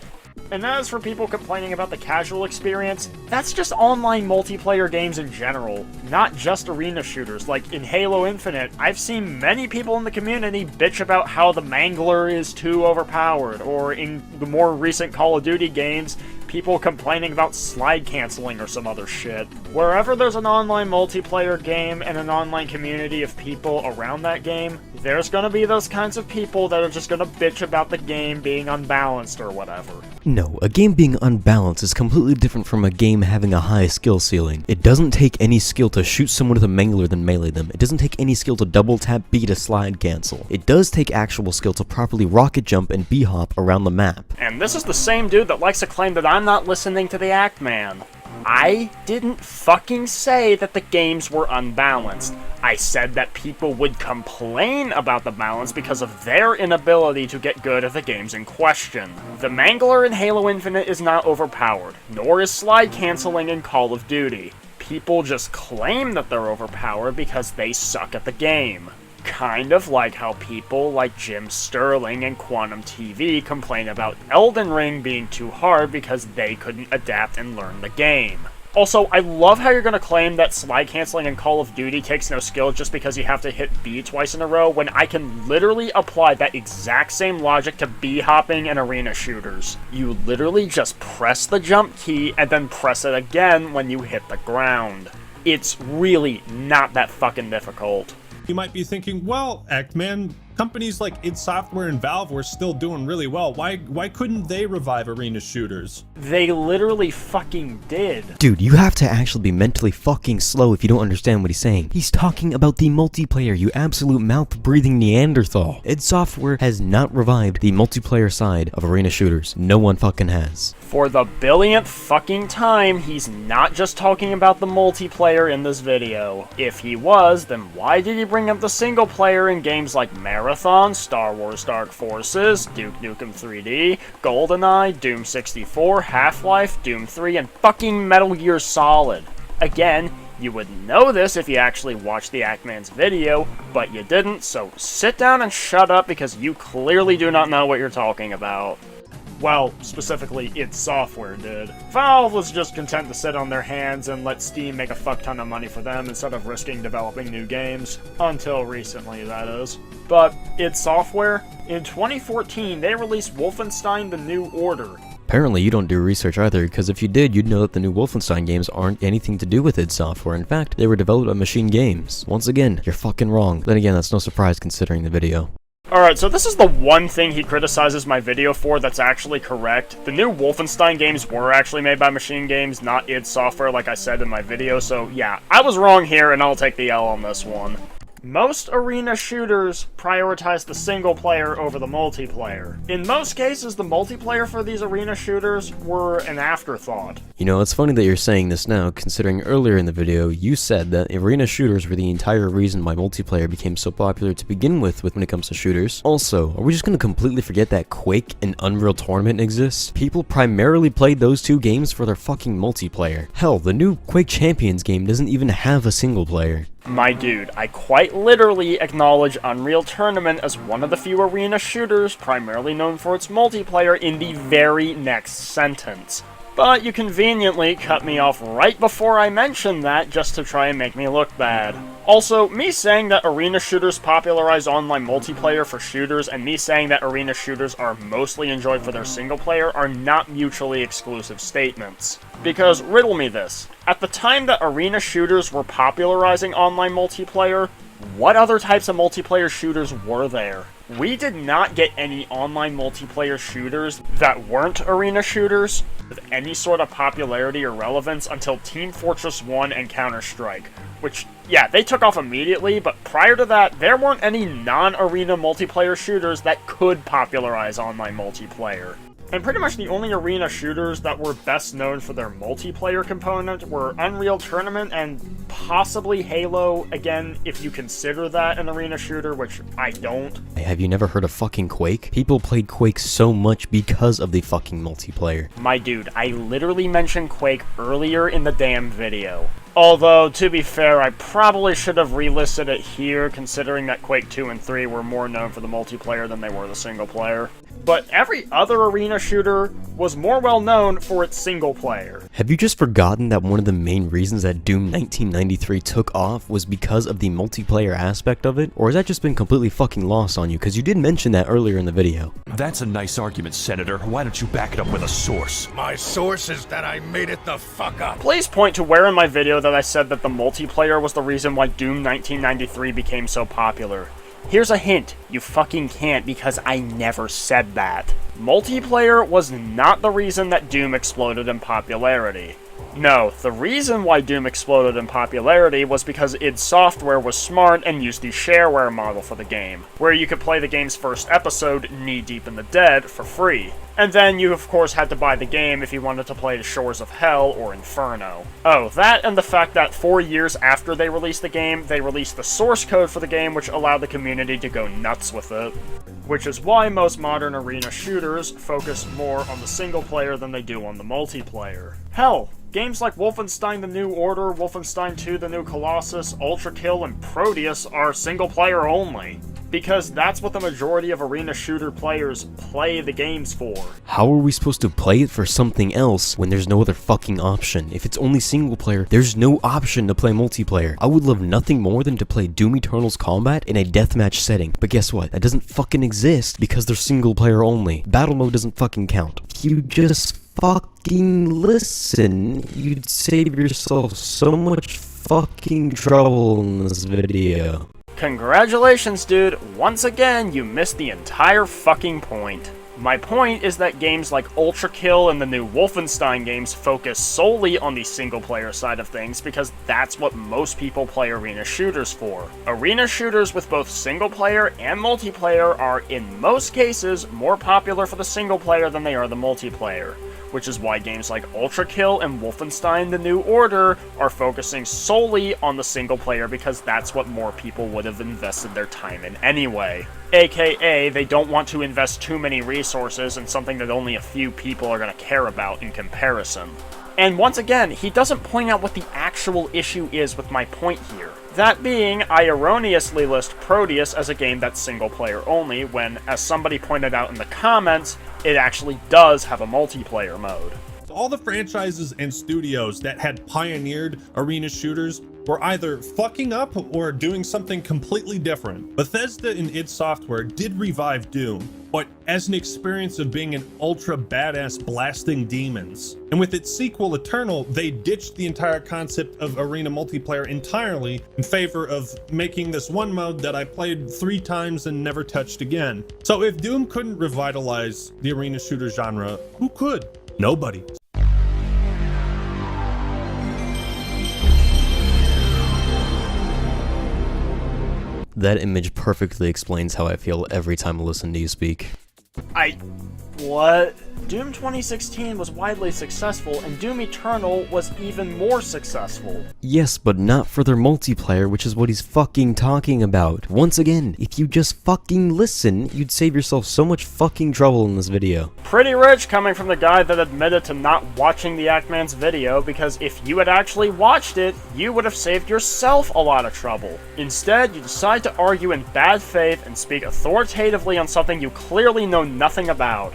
And as for people complaining about the casual experience, that's just online multiplayer games in general, not just arena shooters. Like in Halo Infinite, I've seen many people in the community bitch about how the Mangler is too overpowered, or in the more recent Call of Duty games, people complaining about slide canceling or some other shit. Wherever there's an online multiplayer game and an online community of people around that game, there's gonna be those kinds of people that are just gonna bitch about the game being unbalanced or whatever. No, a game being unbalanced is completely different from a game having a high skill ceiling. It doesn't take any skill to shoot someone with a mangler then melee them. It doesn't take any skill to double tap B to slide cancel. It does take actual skill to properly rocket jump and B-hop around the map. And this is the same dude that likes to claim that I'm not listening to the Actman. I didn't fucking say that the games were unbalanced. I said that people would complain about the balance because of their inability to get good at the games in question. The Mangler in Halo Infinite is not overpowered, nor is slide canceling in Call of Duty. People just claim that they're overpowered because they suck at the game. Kind of like how people like Jim Sterling and Quantum TV complain about Elden Ring being too hard because they couldn't adapt and learn the game. Also, I love how you're going to claim that slide canceling in Call of Duty takes no skill just because you have to hit B twice in a row, when I can literally apply that exact same logic to B-hopping and arena shooters. You literally just press the jump key and then press it again when you hit the ground. It's really not that fucking difficult. You might be thinking, well, Actman, Companies like id Software and Valve were still doing really well. Why couldn't they revive arena shooters? They literally fucking did. Dude, you have to actually be mentally fucking slow if you don't understand what he's saying. He's talking about the multiplayer, you absolute mouth-breathing Neanderthal. id Software has not revived the multiplayer side of arena shooters. No one fucking has. For the billionth fucking time, he's not just talking about the multiplayer in this video. If he was, then why did he bring up the single player in games like Marathon, Star Wars Dark Forces, Duke Nukem 3D, GoldenEye, Doom 64, Half-Life, Doom 3, and fucking Metal Gear Solid? Again, you would know this if you actually watched the Actman's video, but you didn't, so sit down and shut up because you clearly do not know what you're talking about. Well, specifically, id Software did. Valve was just content to sit on their hands and let Steam make a fuck ton of money for them instead of risking developing new games. Until recently, that is. But id Software, in 2014, they released Wolfenstein: The New Order. Apparently you don't do research either, because if you did, you'd know that the new Wolfenstein games aren't anything to do with id Software. In fact, they were developed by Machine Games. Once again, you're fucking wrong. Then again, that's no surprise considering the video. Alright, so this is the one thing he criticizes my video for that's actually correct. The new Wolfenstein games were actually made by Machine Games, not id Software like I said in my video, so yeah, I was wrong here and I'll take the L on this one. Most arena shooters prioritize the single player over the multiplayer. In most cases, the multiplayer for these arena shooters were an afterthought. You know, it's funny that you're saying this now, considering earlier in the video, you said that arena shooters were the entire reason why multiplayer became so popular to begin with when it comes to shooters. Also, are we just gonna completely forget that Quake and Unreal Tournament exists? People primarily played those two games for their fucking multiplayer. Hell, the new Quake Champions game doesn't even have a single player. My dude, I quite literally acknowledge Unreal Tournament as one of the few arena shooters primarily known for its multiplayer in the very next sentence. But you conveniently cut me off right before I mentioned that just to try and make me look bad. Also, me saying that arena shooters popularize online multiplayer for shooters and me saying that arena shooters are mostly enjoyed for their single player are not mutually exclusive statements. Because, riddle me this, at the time that arena shooters were popularizing online multiplayer, what other types of multiplayer shooters were there? We did not get any online multiplayer shooters that weren't arena shooters with any sort of popularity or relevance until Team Fortress 1 and Counter-Strike, which, yeah, they took off immediately, but prior to that, there weren't any non-arena multiplayer shooters that could popularize online multiplayer. And pretty much the only arena shooters that were best known for their multiplayer component were Unreal Tournament and possibly Halo, again, if you consider that an arena shooter, which I don't. Have you never heard of fucking Quake? People played Quake so much because of the fucking multiplayer. My dude, I literally mentioned Quake earlier in the damn video. Although, to be fair, I probably should have relisted it here, considering that Quake 2 and 3 were more known for the multiplayer than they were the single player. But every other arena shooter was more well known for its single player. Have you just forgotten that one of the main reasons that Doom 1993 took off was because of the multiplayer aspect of it? Or has that just been completely fucking lost on you? Because you did mention that earlier in the video. That's a nice argument, Senator. Why don't you back it up with a source? My source is that I made it the fuck up. Please point to where in my video that I said that the multiplayer was the reason why Doom 1993 became so popular. Here's a hint, you fucking can't because I never said that. Multiplayer was not the reason that Doom exploded in popularity. No, the reason why Doom exploded in popularity was because id Software was smart and used the shareware model for the game, where you could play the game's first episode, Knee Deep in the Dead, for free. And then you of course had to buy the game if you wanted to play the Shores of Hell or Inferno. Oh, that and the fact that 4 years after they released the game, they released the source code for the game which allowed the community to go nuts with it. Which is why most modern arena shooters focus more on the single player than they do on the multiplayer. Hell, games like Wolfenstein: The New Order, Wolfenstein 2: The New Colossus, Ultra Kill, and Proteus are single player only. Because that's what the majority of arena shooter players play the games for. How are we supposed to play it for something else when there's no other fucking option? If it's only single player, there's no option to play multiplayer. I would love nothing more than to play Doom Eternal's combat in a deathmatch setting. But guess what? That doesn't fucking exist because they're single player only. Battle mode doesn't fucking count. If you just fucking listen, you'd save yourself so much fucking trouble in this video. Congratulations, dude. Once again, you missed the entire fucking point. My point is that games like Ultra Kill and the new Wolfenstein games focus solely on the single-player side of things because that's what most people play arena shooters for. Arena shooters with both single-player and multiplayer are, in most cases, more popular for the single-player than they are the multiplayer, which is why games like Ultra Kill and Wolfenstein The New Order are focusing solely on the single player because that's what more people would have invested their time in anyway. AKA, they don't want to invest too many resources in something that only a few people are going to care about in comparison. And once again, he doesn't point out what the actual issue is with my point here. That being, I erroneously list Proteus as a game that's single-player only, when, as somebody pointed out in the comments, it actually does have a multiplayer mode. All the franchises and studios that had pioneered arena shooters were either fucking up or doing something completely different. Bethesda and id Software did revive Doom, but as an experience of being an ultra badass blasting demons. And with its sequel Eternal, they ditched the entire concept of arena multiplayer entirely in favor of making this one mode that I played 3 times and never touched again. So if Doom couldn't revitalize the arena shooter genre, who could? Nobody. That image perfectly explains how I feel every time I listen to you speak. What? Doom 2016 was widely successful, and Doom Eternal was even more successful. Yes, but not for their multiplayer, which is what he's fucking talking about. Once again, if you just fucking listen, you'd save yourself so much fucking trouble in this video. Pretty rich coming from the guy that admitted to not watching the Actman's video, because if you had actually watched it, you would have saved yourself a lot of trouble. Instead, you decide to argue in bad faith and speak authoritatively on something you clearly know nothing about.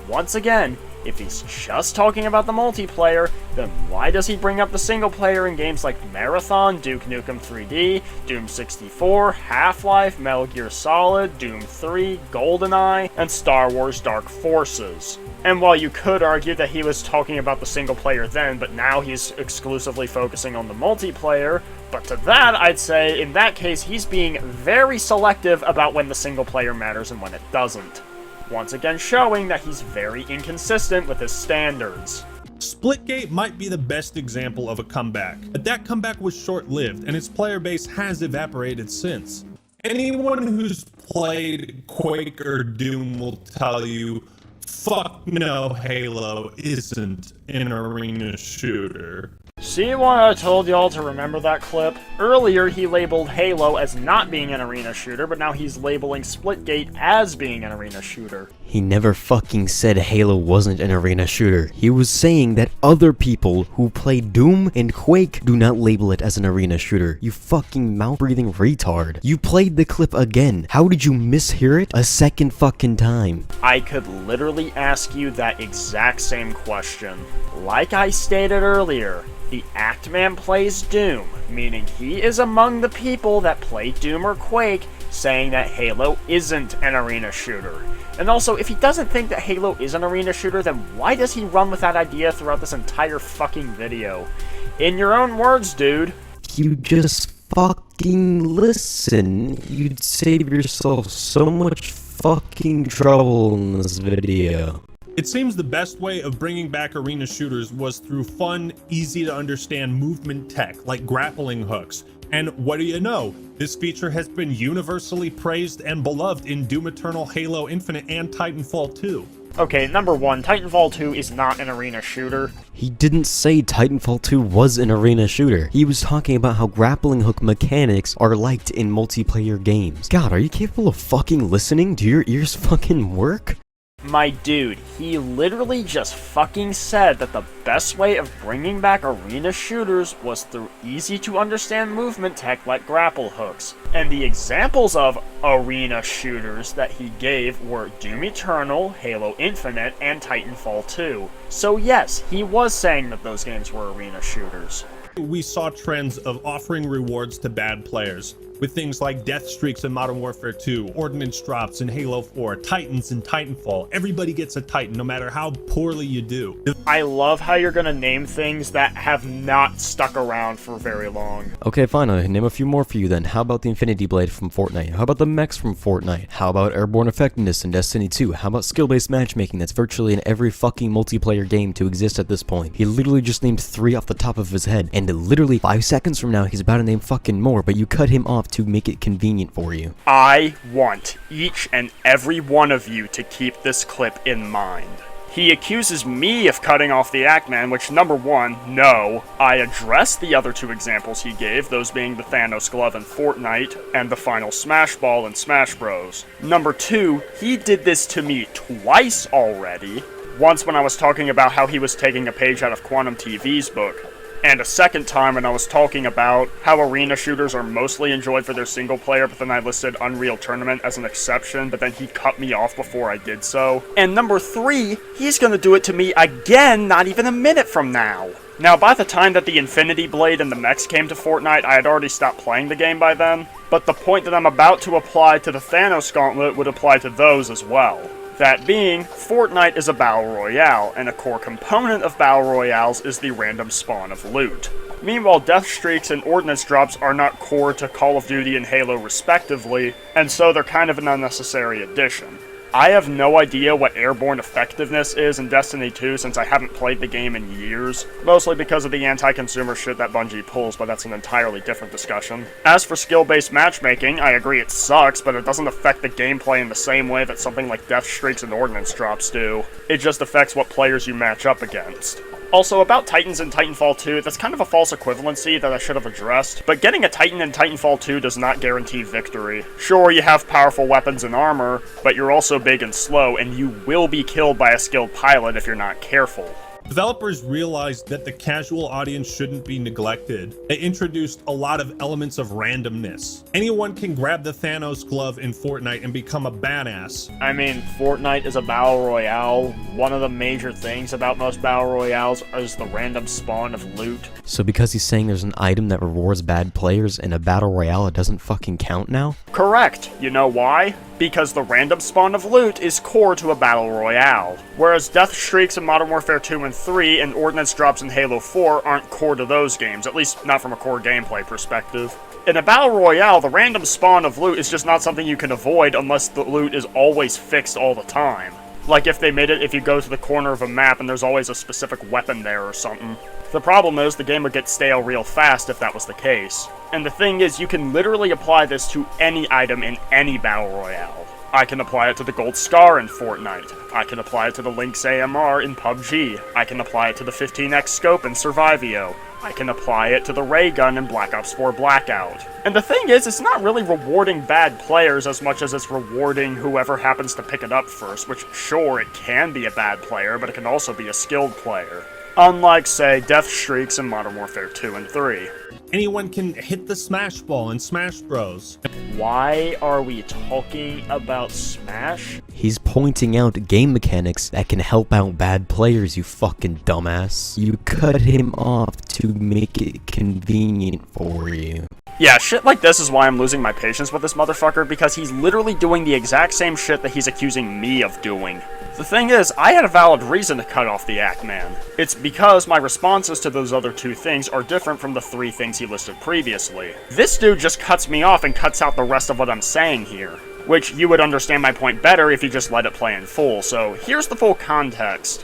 Once again, if he's just talking about the multiplayer, then why does he bring up the single player in games like Marathon, Duke Nukem 3D, Doom 64, Half-Life, Metal Gear Solid, Doom 3, GoldenEye, and Star Wars Dark Forces? And while you could argue that he was talking about the single player then, but now he's exclusively focusing on the multiplayer, but to that I'd say, in that case, he's being very selective about when the single player matters and when it doesn't. Once again showing that he's very inconsistent with his standards. Splitgate might be the best example of a comeback, but that comeback was short-lived and its player base has evaporated since. Anyone who's played Quake or Doom will tell you, fuck no, Halo isn't an arena shooter. See why I told y'all to remember that clip? Earlier, he labeled Halo as not being an arena shooter, but now he's labeling Splitgate as being an arena shooter. He never fucking said Halo wasn't an arena shooter. He was saying that other people who play Doom and Quake do not label it as an arena shooter. You fucking mouth-breathing retard. You played the clip again. How did you mishear it a second fucking time? I could literally ask you that exact same question. Like I stated earlier, the Actman plays Doom, meaning he is among the people that play Doom or Quake, saying that Halo isn't an arena shooter. And also, if he doesn't think that Halo is an arena shooter, then why does he run with that idea throughout this entire fucking video? In your own words, dude. If you just fucking listen, you'd save yourself so much fucking trouble in this video. It seems the best way of bringing back arena shooters was through fun, easy to understand movement tech like grappling hooks. And what do you know? This feature has been universally praised and beloved in Doom Eternal, Halo Infinite, and Titanfall 2. Okay, number one, Titanfall 2 is not an arena shooter. He didn't say Titanfall 2 was an arena shooter. He was talking about how grappling hook mechanics are liked in multiplayer games. God, are you capable of fucking listening? Do your ears fucking work? My dude, he literally just fucking said that the best way of bringing back arena shooters was through easy to understand movement tech like grapple hooks. And the examples of arena shooters that he gave were Doom Eternal, Halo Infinite, and Titanfall 2. So yes, he was saying that those games were arena shooters. We saw trends of offering rewards to bad players, with things like death streaks in Modern Warfare 2, ordnance drops in Halo 4, Titans in Titanfall. Everybody gets a Titan, no matter how poorly you do. I love how you're gonna name things that have not stuck around for very long. Okay, fine, I'll name a few more for you then. How about the Infinity Blade from Fortnite? How about the mechs from Fortnite? How about airborne effectiveness in Destiny 2? How about skill-based matchmaking that's virtually in every fucking multiplayer game to exist at this point? He literally just named 3 off the top of his head, and literally 5 seconds from now he's about to name fucking more, but you cut him off to make it convenient for you. I want each and every one of you to keep this clip in mind. He accuses me of cutting off the Act Man, which, number one, no. I addressed the other 2 examples he gave, those being the Thanos glove in Fortnite, and the final Smash Ball in Smash Bros. Number 2, he did this to me twice already. Once when I was talking about how he was taking a page out of Quantum TV's book, and a second time when I was talking about how arena shooters are mostly enjoyed for their single player, but then I listed Unreal Tournament as an exception, but then he cut me off before I did so. And number 3, he's gonna do it to me again not even a minute from now. Now, by the time that the Infinity Blade and the mechs came to Fortnite, I had already stopped playing the game by then, but the point that I'm about to apply to the Thanos Gauntlet would apply to those as well. That being, Fortnite is a battle royale, and a core component of battle royales is the random spawn of loot. Meanwhile, death streaks and ordnance drops are not core to Call of Duty and Halo respectively, and so they're kind of an unnecessary addition. I have no idea what airborne effectiveness is in Destiny 2 since I haven't played the game in years, mostly because of the anti-consumer shit that Bungie pulls, but that's an entirely different discussion. As for skill-based matchmaking, I agree it sucks, but it doesn't affect the gameplay in the same way that something like death streaks and ordnance drops do. It just affects what players you match up against. Also, about Titans in Titanfall 2, that's kind of a false equivalency that I should have addressed, but getting a Titan in Titanfall 2 does not guarantee victory. Sure, you have powerful weapons and armor, but you're also big and slow, and you will be killed by a skilled pilot if you're not careful. Developers realized that the casual audience shouldn't be neglected. They introduced a lot of elements of randomness. Anyone can grab the Thanos glove in Fortnite and become a badass. I mean, Fortnite is a battle royale. One of the major things about most battle royales is the random spawn of loot. So because he's saying there's an item that rewards bad players in a battle royale, it doesn't fucking count now? Correct. You know why? Because the random spawn of loot is core to a battle royale, whereas death streaks in Modern Warfare 2 and 3 and ordnance drops in Halo 4 aren't core to those games, at least not from a core gameplay perspective. In a battle royale, the random spawn of loot is just not something you can avoid unless the loot is always fixed all the time. Like if they made it if you go to the corner of a map and there's always a specific weapon there or something. The problem is the game would get stale real fast if that was the case. And the thing is, you can literally apply this to any item in any battle royale. I can apply it to the Gold Scar in Fortnite. I can apply it to the Lynx AMR in PUBG. I can apply it to the 15x scope in Survivio. I can apply it to the ray gun in Black Ops 4 Blackout. And the thing is, it's not really rewarding bad players as much as it's rewarding whoever happens to pick it up first, which sure, it can be a bad player, but it can also be a skilled player. Unlike, say, death streaks in Modern Warfare 2 and 3. Anyone can hit the Smash Ball in Smash Bros. Why are we talking about Smash? He's pointing out game mechanics that can help out bad players, you fucking dumbass. You cut him off to make it convenient for you. Yeah, shit like this is why I'm losing my patience with this motherfucker, because he's literally doing the exact same shit that he's accusing me of doing. The thing is, I had a valid reason to cut off the Act Man. It's because my responses to those other 2 things are different from the 3 things he listed previously. This dude just cuts me off and cuts out the rest of what I'm saying here. Which you would understand my point better if you just let it play in full, so here's the full context.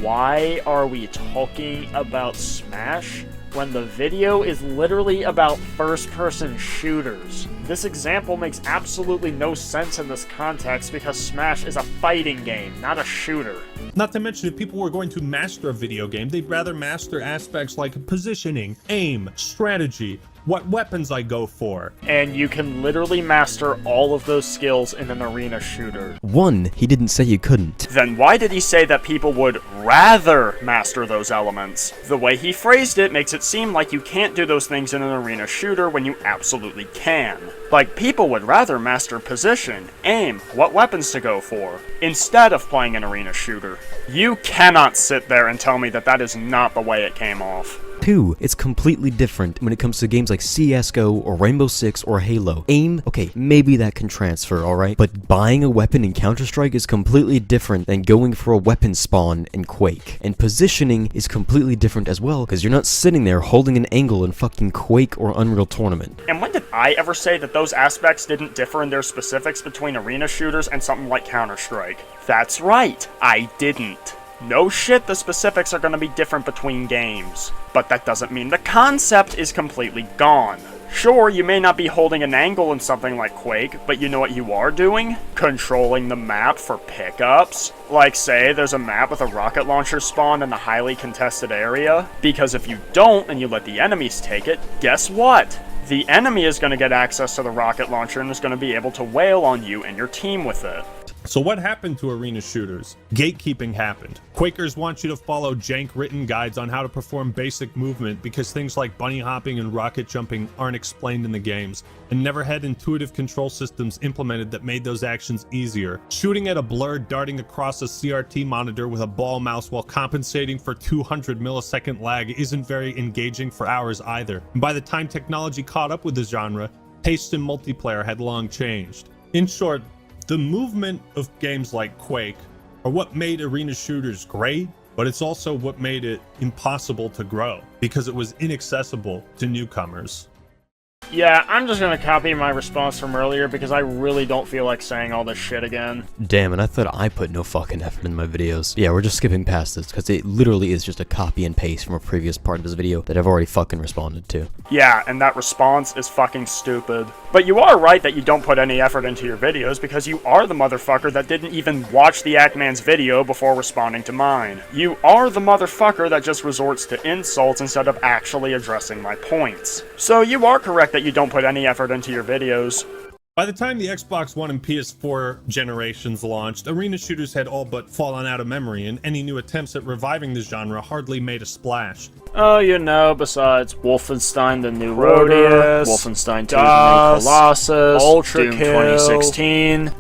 Why are we talking about Smash when the video is literally about first-person shooters? This example makes absolutely no sense in this context because Smash is a fighting game, not a shooter. Not to mention, if people were going to master a video game, they'd rather master aspects like positioning, aim, strategy, what weapons I go for. And you can literally master all of those skills in an arena shooter. 1, he didn't say you couldn't. Then why did he say that people would rather master those elements? The way he phrased it makes it seem like you can't do those things in an arena shooter when you absolutely can. Like, people would rather master position, aim, what weapons to go for, instead of playing an arena shooter. You cannot sit there and tell me that that is not the way it came off. 2. It's completely different when it comes to games like CSGO or Rainbow Six or Halo. Aim, okay, maybe that can transfer, alright? But buying a weapon in Counter-Strike is completely different than going for a weapon spawn in Quake. And positioning is completely different as well, because you're not sitting there holding an angle in fucking Quake or Unreal Tournament. And when did I ever say that those aspects didn't differ in their specifics between arena shooters and something like Counter-Strike? That's right, I didn't. No shit, the specifics are going to be different between games. But that doesn't mean the concept is completely gone. Sure, you may not be holding an angle in something like Quake, but you know what you are doing? Controlling the map for pickups. Like, say, there's a map with a rocket launcher spawned in a highly contested area. Because if you don't, and you let the enemies take it, guess what? The enemy is going to get access to the rocket launcher and is going to be able to wail on you and your team with it. So what happened to arena shooters? Gatekeeping happened. Quakers want you to follow jank-written guides on how to perform basic movement because things like bunny hopping and rocket jumping aren't explained in the games, and never had intuitive control systems implemented that made those actions easier. Shooting at a blur darting across a CRT monitor with a ball mouse while compensating for 200 millisecond lag isn't very engaging for hours either. And by the time technology caught up with the genre, tastes in multiplayer had long changed. In short, the movement of games like Quake are what made arena shooters great, but it's also what made it impossible to grow, because it was inaccessible to newcomers. Yeah, I'm just gonna copy my response from earlier because I really don't feel like saying all this shit again. Damn, and I thought I put no fucking effort in my videos. Yeah, we're just skipping past this, because it literally is just a copy and paste from a previous part of this video that I've already fucking responded to. Yeah, and that response is fucking stupid. But you are right that you don't put any effort into your videos because you are the motherfucker that didn't even watch the Actman's video before responding to mine. You are the motherfucker that just resorts to insults instead of actually addressing my points. So you are correct that you don't put any effort into your videos. By the time the Xbox One and PS4 generations launched, arena shooters had all but fallen out of memory, and any new attempts at reviving the genre hardly made a splash. Oh, you know, besides Wolfenstein the New Order, Wolfenstein 2 the New Colossus, Doom 2016,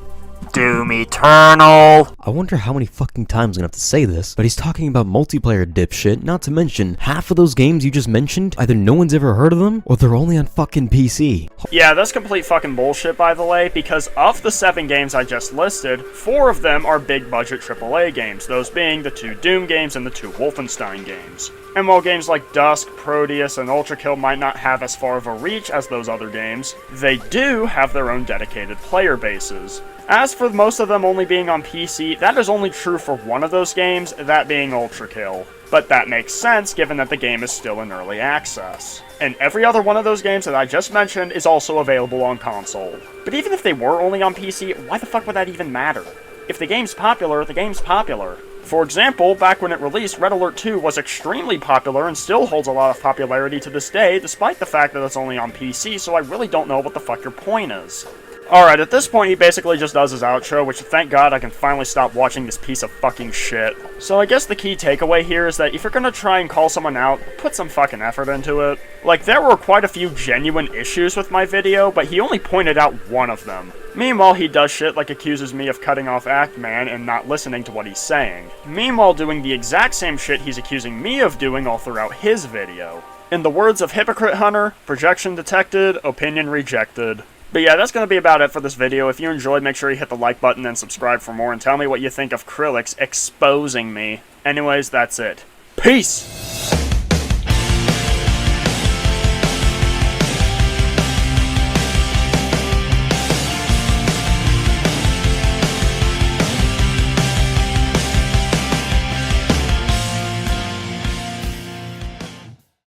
Doom Eternal. I wonder how many fucking times I'm gonna have to say this, but he's talking about multiplayer dipshit, not to mention, half of those games you just mentioned, either no one's ever heard of them, or they're only on fucking PC. Yeah, that's complete fucking bullshit, by the way, because of the 7 games I just listed, 4 of them are big budget AAA games, those being the 2 Doom games and the 2 Wolfenstein games. And while games like Dusk, Proteus, and Ultrakill might not have as far of a reach as those other games, they do have their own dedicated player bases. As for most of them only being on PC, that is only true for one of those games, that being Ultrakill. But that makes sense given that the game is still in early access. And every other one of those games that I just mentioned is also available on console. But even if they were only on PC, why the fuck would that even matter? If the game's popular, the game's popular. For example, back when it released, Red Alert 2 was extremely popular and still holds a lot of popularity to this day, despite the fact that it's only on PC, so I really don't know what the fuck your point is. Alright, at this point he basically just does his outro, which thank God I can finally stop watching this piece of fucking shit. So I guess the key takeaway here is that if you're gonna try and call someone out, put some fucking effort into it. Like, there were quite a few genuine issues with my video, but he only pointed out one of them. Meanwhile, he does shit like accuses me of cutting off Actman and not listening to what he's saying. Meanwhile, doing the exact same shit he's accusing me of doing all throughout his video. In the words of Hypocrite Hunter, projection detected, opinion rejected. But yeah, that's going to be about it for this video. If you enjoyed, make sure you hit the like button and subscribe for more, and tell me what you think of Krilix exposing me. Anyways, that's it. Peace!